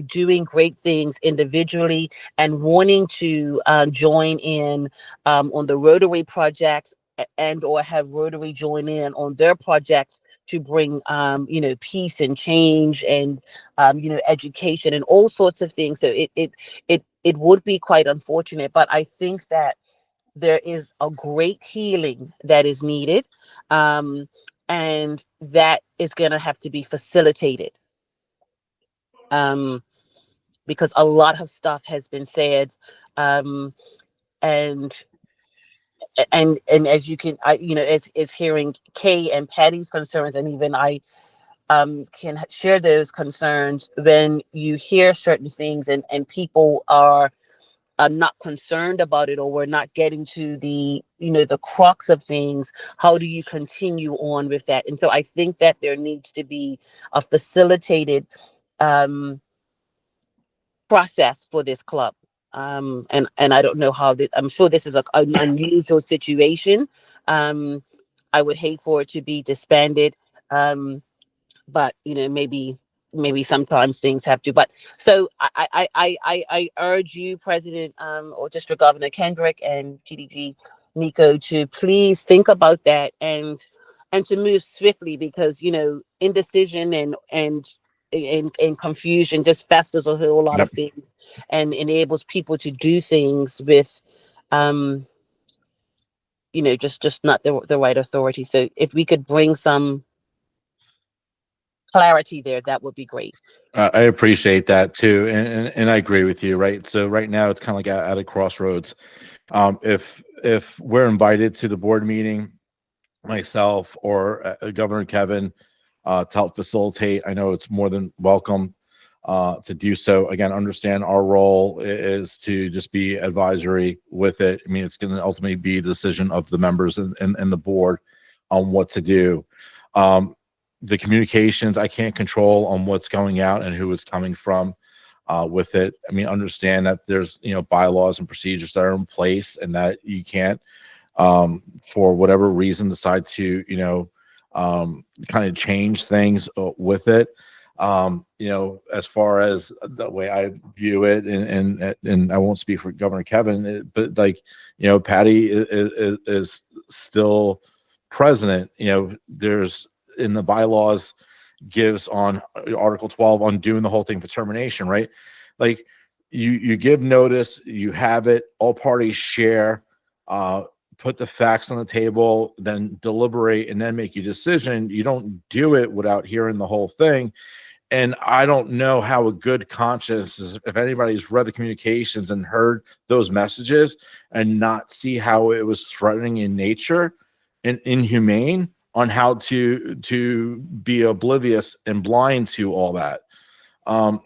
doing great things individually and wanting to join in on the Rotary projects and or have Rotary join in on their projects to bring peace and change and education and all sorts of things. So it would be quite unfortunate, but I think that there is a great healing that is needed, and that is going to have to be facilitated, because a lot of stuff has been said, and as you can, as hearing Kay and Patty's concerns, and even I can share those concerns. When you hear certain things and people are not concerned about it, or we're not getting to the the crux of things, how do you continue on with that? And so I think that there needs to be a facilitated process for this club, and I don't know how this, I'm sure this is an unusual situation. I would hate for it to be disbanded, but maybe sometimes things have to. But so I urge you, President or District Governor Kendrick and TDG Nico, to please think about that and to move swiftly, because indecision and confusion just festers a whole lot of things and enables people to do things with just not the right authority. So if we could bring some clarity there, that would be great. I appreciate that too, and I agree with you. Right, so right now it's kind of like at a crossroads. If we're invited to the board meeting, myself or Governor Kevin, to help facilitate, I know it's more than welcome to do so. Again, understand our role is to just be advisory with it. I mean, it's going to ultimately be the decision of the members and the board on what to do. The communications I can't control on what's going out and who it's coming from with it. I mean, understand that there's bylaws and procedures that are in place, and that you can't for whatever reason decide to kind of change things with it. As far as the way I view it, and I won't speak for Governor Kevin, but Patty is still president. There's in the bylaws gives on Article 12 on doing the whole thing for termination, right? Like you give notice, you have it, all parties share, put the facts on the table, then deliberate, and then make your decision. You don't do it without hearing the whole thing. And I don't know how a good conscience is, if anybody's read the communications and heard those messages and not see how it was threatening in nature, and inhumane on how to be oblivious and blind to all that.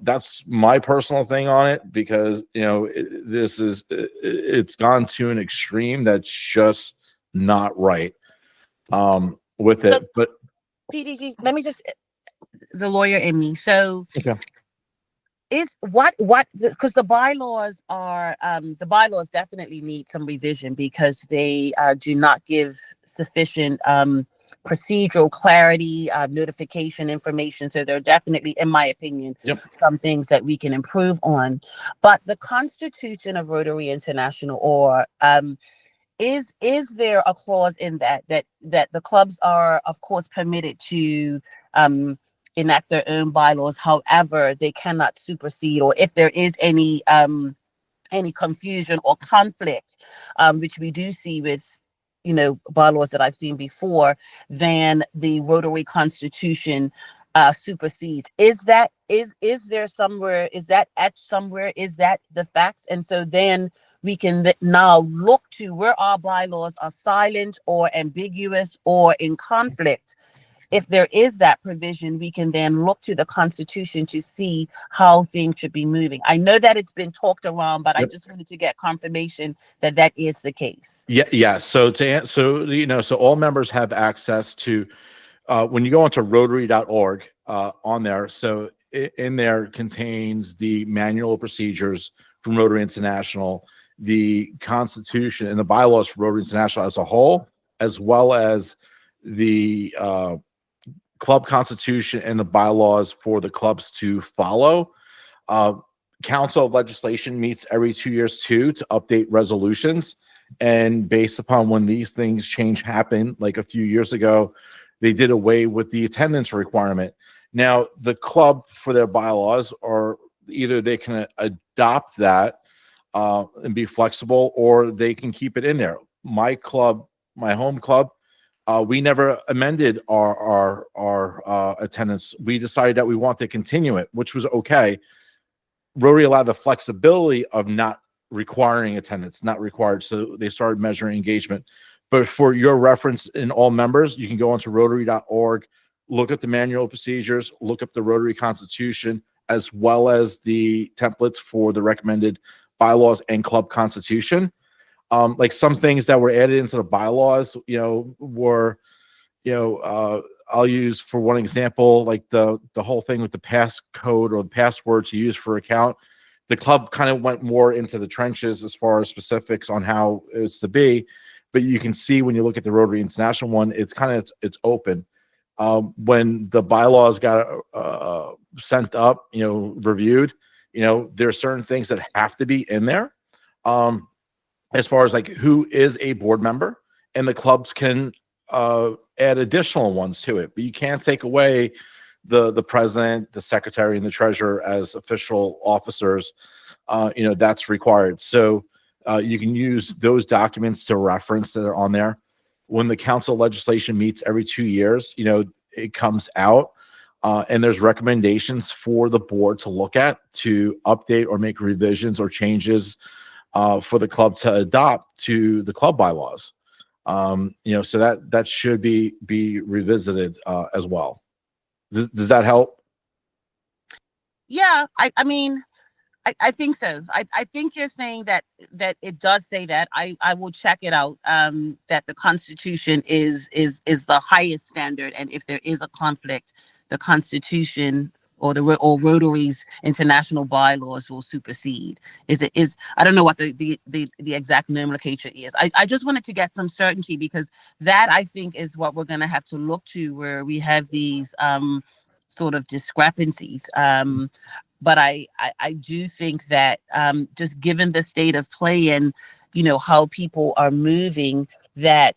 That's my personal thing on it, because it's gone to an extreme that's just not right with it. But PDG, let me just, the lawyer in me. So okay. is because the bylaws definitely need some revision, because they do not give sufficient procedural clarity, notification information. So there are definitely, in my opinion, some things that we can improve on. But the Constitution of Rotary International, or is there a clause in that the clubs are, of course, permitted to enact their own bylaws? However, they cannot supersede, or if there is any confusion or conflict, which we do see with bylaws that I've seen before, then the Rotary Constitution supersedes. Is that etched somewhere? Is that the facts? And so then we can now look to where our bylaws are silent or ambiguous or in conflict. If there is that provision, we can then look to the Constitution to see how things should be moving. I know that it's been talked around, but I just wanted to get confirmation that that is the case. Yeah. So all members have access to, when you go onto Rotary.org on there. So in there contains the manual of procedures from Rotary International, the Constitution and the bylaws for Rotary International as a whole, as well as the club constitution and the bylaws for the clubs to follow. Council of Legislation meets every 2 years too, to update resolutions. And based upon when these things happen, like a few years ago, they did away with the attendance requirement. Now, the club, for their bylaws, or either they can adopt that and be flexible, or they can keep it in there. My club, my home club, we never amended our attendance. We decided that we want to continue it, which was okay. Rotary allowed the flexibility of not requiring attendance, not required. So they started measuring engagement. But for your reference, in all members, you can go onto Rotary.org, look at the manual procedures, look up the Rotary Constitution, as well as the templates for the recommended bylaws and club constitution. Like some things that were added into the bylaws, were, I'll use for one example, like the whole thing with the passcode or the password to use for account. The club kind of went more into the trenches as far as specifics on how it's to be, but you can see when you look at the Rotary International one, it's open. When the bylaws got sent up, reviewed, there are certain things that have to be in there. As far as like who is a board member, and the clubs can add additional ones to it, but you can't take away the president, the secretary, and the treasurer as official officers. That's required. So you can use those documents to reference that are on there. When the council legislation meets every 2 years, it comes out and there's recommendations for the board to look at to update or make revisions or changes for the club to adopt to the club bylaws. So that should be revisited as well. Does that help? Yeah, I mean, I think so. I think you're saying that it does say that. I will check it out. That the Constitution is the highest standard, and if there is a conflict, the Constitution or Rotary's international bylaws will supersede. I don't know what the exact nomenclature is. I just wanted to get some certainty, because that, I think, is what we're going to have to look to, where we have these sort of discrepancies. But I do think that just given the state of play and how people are moving, that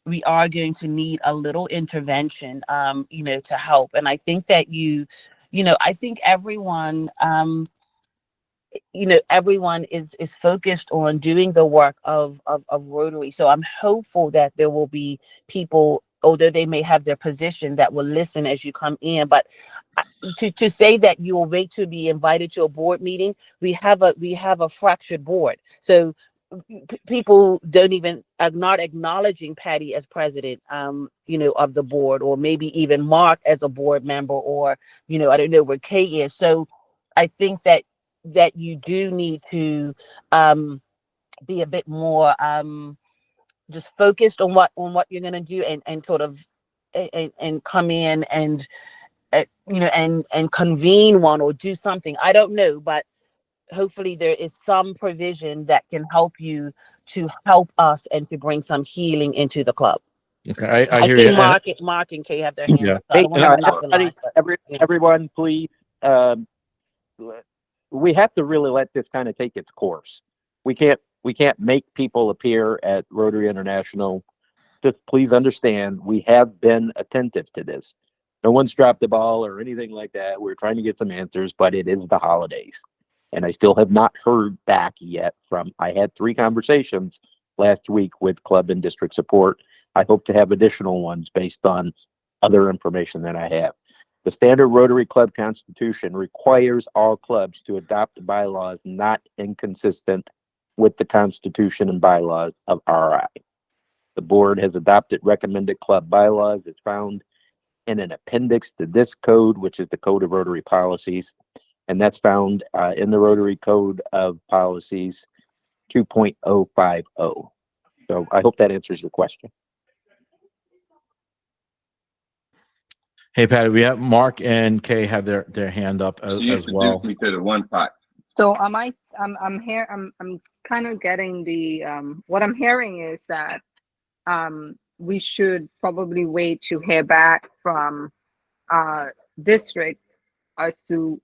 we are going to need a little intervention, to help. And I think that I think everyone, everyone is focused on doing the work of Rotary. So I'm hopeful that there will be people, although they may have their position, that will listen as you come in. But to say that you will wait to be invited to a board meeting, we have a fractured board. So people don't even not acknowledging Patty as president, of the board, or maybe even Mark as a board member, or, I don't know where Kay is. So I think that you do need to be a bit more just focused on what you're going to do, and sort of and come in and and convene one or do something. I don't know, but hopefully there is some provision that can help you to help us and to bring some healing into the club. Okay, I I hear see you. And- Mark and Kay have their hands Yeah. up. So I Hey, don't want to everybody, monopolize. But, yeah. everyone, please, we have to really let this kind of take its course. We can't make people appear at Rotary International. Just please understand, we have been attentive to this. No one's dropped the ball or anything like that. We're trying to get some answers, but it is the holidays. And I still have not heard back yet I had 3 conversations last week with club and district support. I hope to have additional ones based on other information that I have. The standard Rotary Club Constitution requires all clubs to adopt bylaws not inconsistent with the Constitution and bylaws of RI. The board has adopted recommended club bylaws as found in an appendix to this code, which is the Code of Rotary Policies. And that's found in the Rotary Code of Policies 2.050. So I hope that answers your question. Hey, Patty, we have Mark and Kay have their hand up as well. Me to the one pot. So I'm here. I'm kind of getting the what I'm hearing is that we should probably wait to hear back from district as to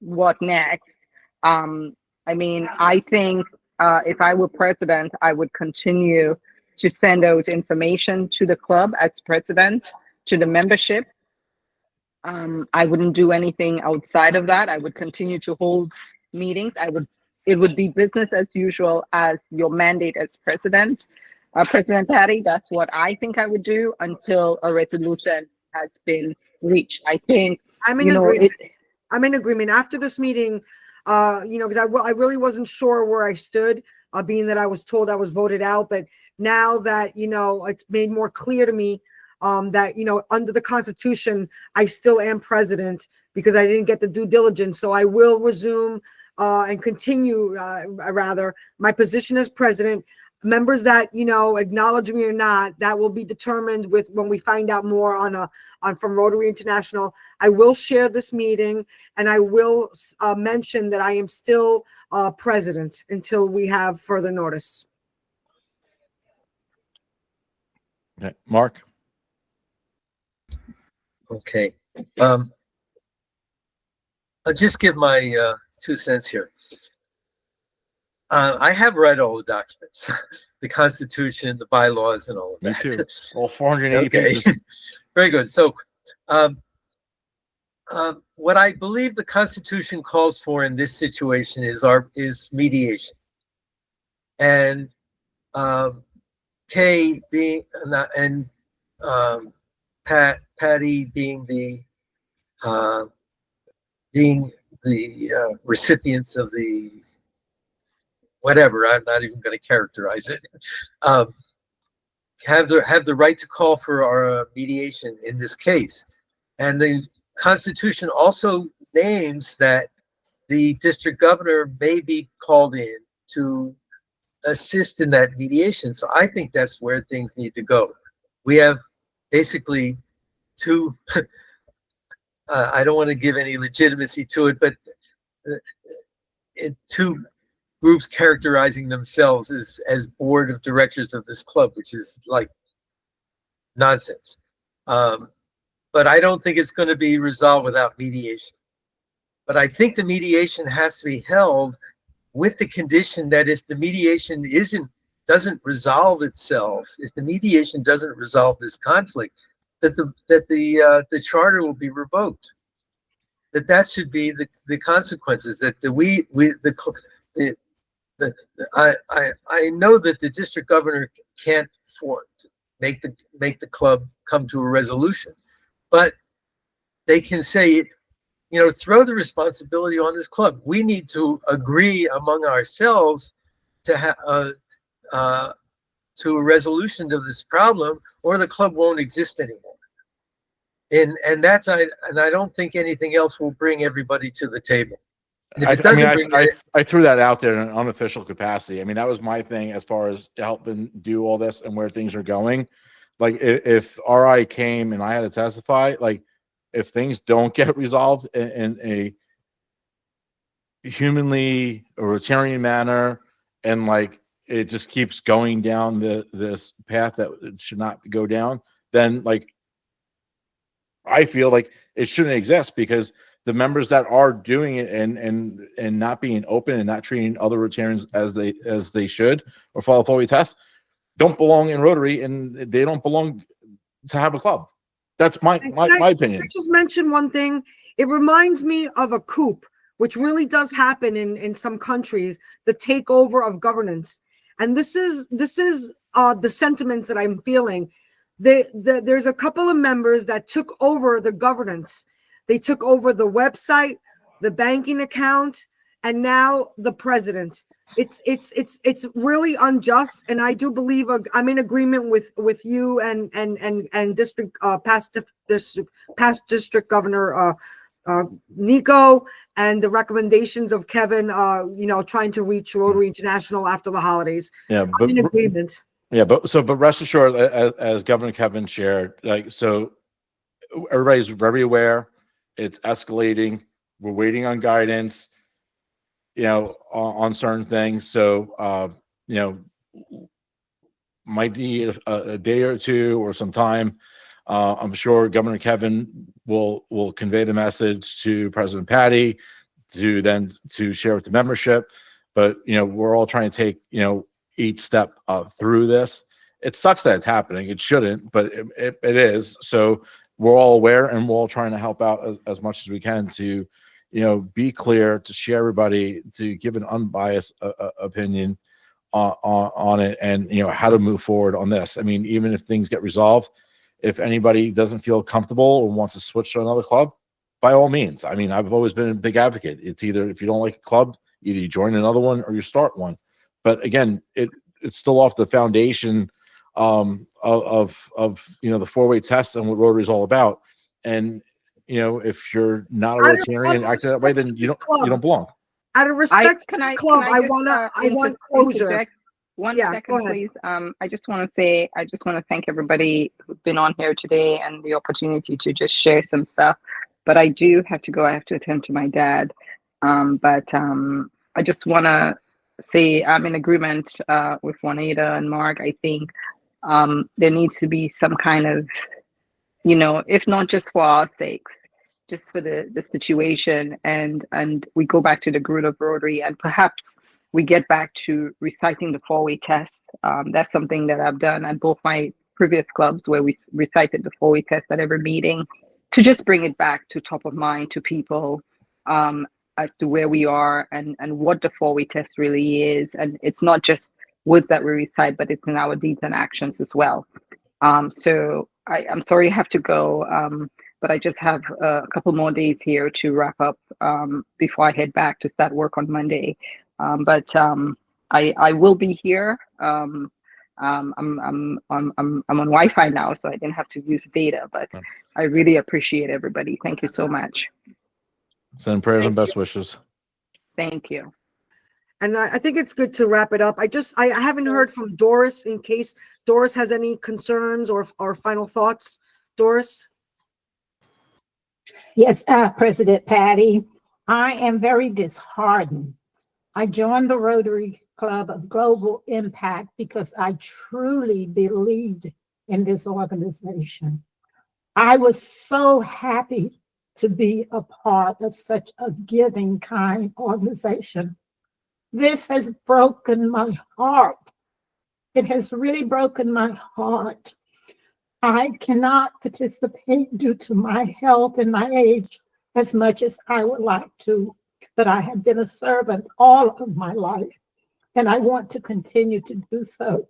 what next. I mean, I think if I were president, I would continue to send out information to the club as president, to the membership. I wouldn't do anything outside of that. I would continue to hold meetings. It would be business as usual as your mandate as president. President Patty, that's what I think I would do until a resolution has been reached. I think, I'm in agreement. I'm in agreement. After this meeting, because I really wasn't sure where I stood, being that I was told I was voted out. But now that, it's made more clear to me that, under the Constitution, I still am president because I didn't get the due diligence. So I will resume and continue, rather, my position as president. Members that, acknowledge me or not, that will be determined when we find out more from Rotary International. I will share this meeting, and I will mention that I am still president until we have further notice. Okay. Mark? Okay. I'll just give my 2 cents here. I have read all the documents, the Constitution, the bylaws, and all of that. Me too. All 480 Okay. pages. Very good. So what I believe the Constitution calls for in this situation is mediation. And Kay being and Patty being the recipients of the whatever, I'm not even going to characterize it, have the right to call for our mediation in this case. And the Constitution also names that the district governor may be called in to assist in that mediation. So I think that's where things need to go. We have basically 2, I don't want to give any legitimacy to it, but 2 groups characterizing themselves as board of directors of this club, which is like nonsense. But I don't think it's going to be resolved without mediation. But I think the mediation has to be held with the condition that if the mediation doesn't resolve itself, if the mediation doesn't resolve this conflict, that the charter will be revoked. That should be the consequences. That I know that the district governor can't make the club come to a resolution, but they can say, throw the responsibility on this club. We need to agree among ourselves to to a resolution of this problem, or the club won't exist anymore. And I don't think anything else will bring everybody to the table. And if it doesn't bring I threw that out there in an unofficial capacity. I mean, that was my thing as far as helping do all this and where things are going. Like if RI came and I had to testify, like if things don't get resolved in a humanly or Rotarian manner, and like it just keeps going down this path that it should not go down, then like I feel like it shouldn't exist, because the members that are doing it and not being open and not treating other Rotarians as they should or follow FOIA tests don't belong in Rotary, and they don't belong to have a club. That's my opinion. I just mention one thing. It reminds me of a coup, which really does happen in some countries, the takeover of governance. And this is the sentiments that I'm feeling. There's a couple of members that took over the governance. They took over the website, the banking account, and now the president. It's really unjust, and I do believe I'm in agreement with you and district past district governor Nico, and the recommendations of Kevin. Trying to reach Rotary International after the holidays. Yeah, I'm in agreement. Yeah, but rest assured, as Governor Kevin shared, like, so everybody's very aware. It's escalating. We're waiting on guidance, on certain things. So, might need a day or two or some time. I'm sure Governor Kevin will convey the message to President Patty to share with the membership. But, we're all trying to take, each step through this. It sucks that it's happening. It shouldn't, but it is. So we're all aware, and we're all trying to help out as much as we can to, be clear, to share everybody, to give an unbiased opinion on it, and, how to move forward on this. I mean, even if things get resolved, if anybody doesn't feel comfortable or wants to switch to another club, by all means. I mean, I've always been a big advocate. It's either, if you don't like a club, either you join another one or you start one. But again, it's still off the foundation of the four-way test and what Rotary is all about. And if you're not a Rotarian and acting that way, then you don't belong. Out of respect for this club, I want closure. Interject one second, please. I just want to thank everybody who's been on here today and the opportunity to just share some stuff. But I do have to go. I have to attend to my dad. But I just want to say I'm in agreement with Juanita and Mark. I think there needs to be some kind of, if not just for our sakes, just for the situation, and we go back to the root of Rotary, and perhaps we get back to reciting the four-way test. That's something that I've done at both my previous clubs, where we recited the four-way test at every meeting, to just bring it back to top of mind to people as to where we are and what the four-way test really is. And it's not just words that we recite, but it's in our deeds and actions as well. So I'm sorry you have to go, but I just have a couple more days here to wrap up before I head back to start work on Monday. But I will be here. I'm on Wi-Fi now, so I didn't have to use data, but I really appreciate everybody. Thank you so much. Send prayers and best wishes. Thank you. And I think it's good to wrap it up. I haven't heard from Doris, in case Doris has any concerns or final thoughts. Doris? Yes, President Patty, I am very disheartened. I joined the Rotary Club of Global Impact because I truly believed in this organization. I was so happy to be a part of such a giving, kind organization. This has broken my heart. It has really broken my heart. I cannot participate due to my health and my age as much as I would like to, but I have been a servant all of my life, and I want to continue to do so.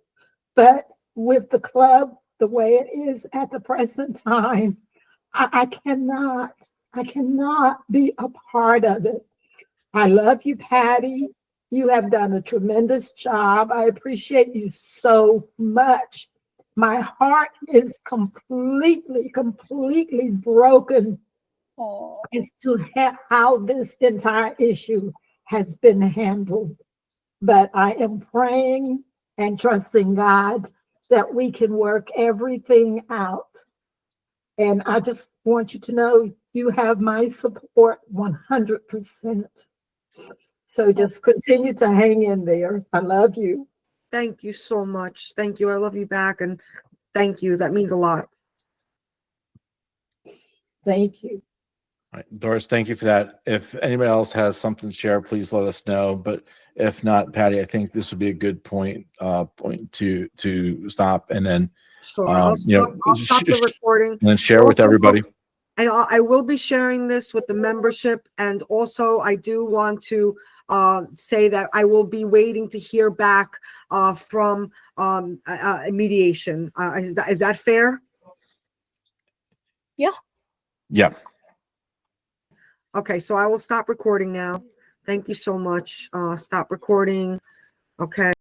But with the club the way it is at the present time, I cannot be a part of it. I love you, Patty. You have done a tremendous job. I appreciate you so much. My heart is completely broken Oh, as to how this entire issue has been handled. But I am praying and trusting God that we can work everything out. And I just want you to know you have my support 100%. So just continue to hang in there. I love you. Thank you so much. Thank you. I love you back. And thank you. That means a lot. Thank you. All right, Doris, thank you for that. If anybody else has something to share, please let us know. But if not, Patty, I think this would be a good point to stop and then Sure. I'll stop the recording. and then share with everybody. And I will be sharing this with the membership. And also, I do want to say that I will be waiting to hear back from mediation. Is that fair? yeah. Yeah. Okay, so I will stop recording now. Thank you so much. Stop recording. Okay.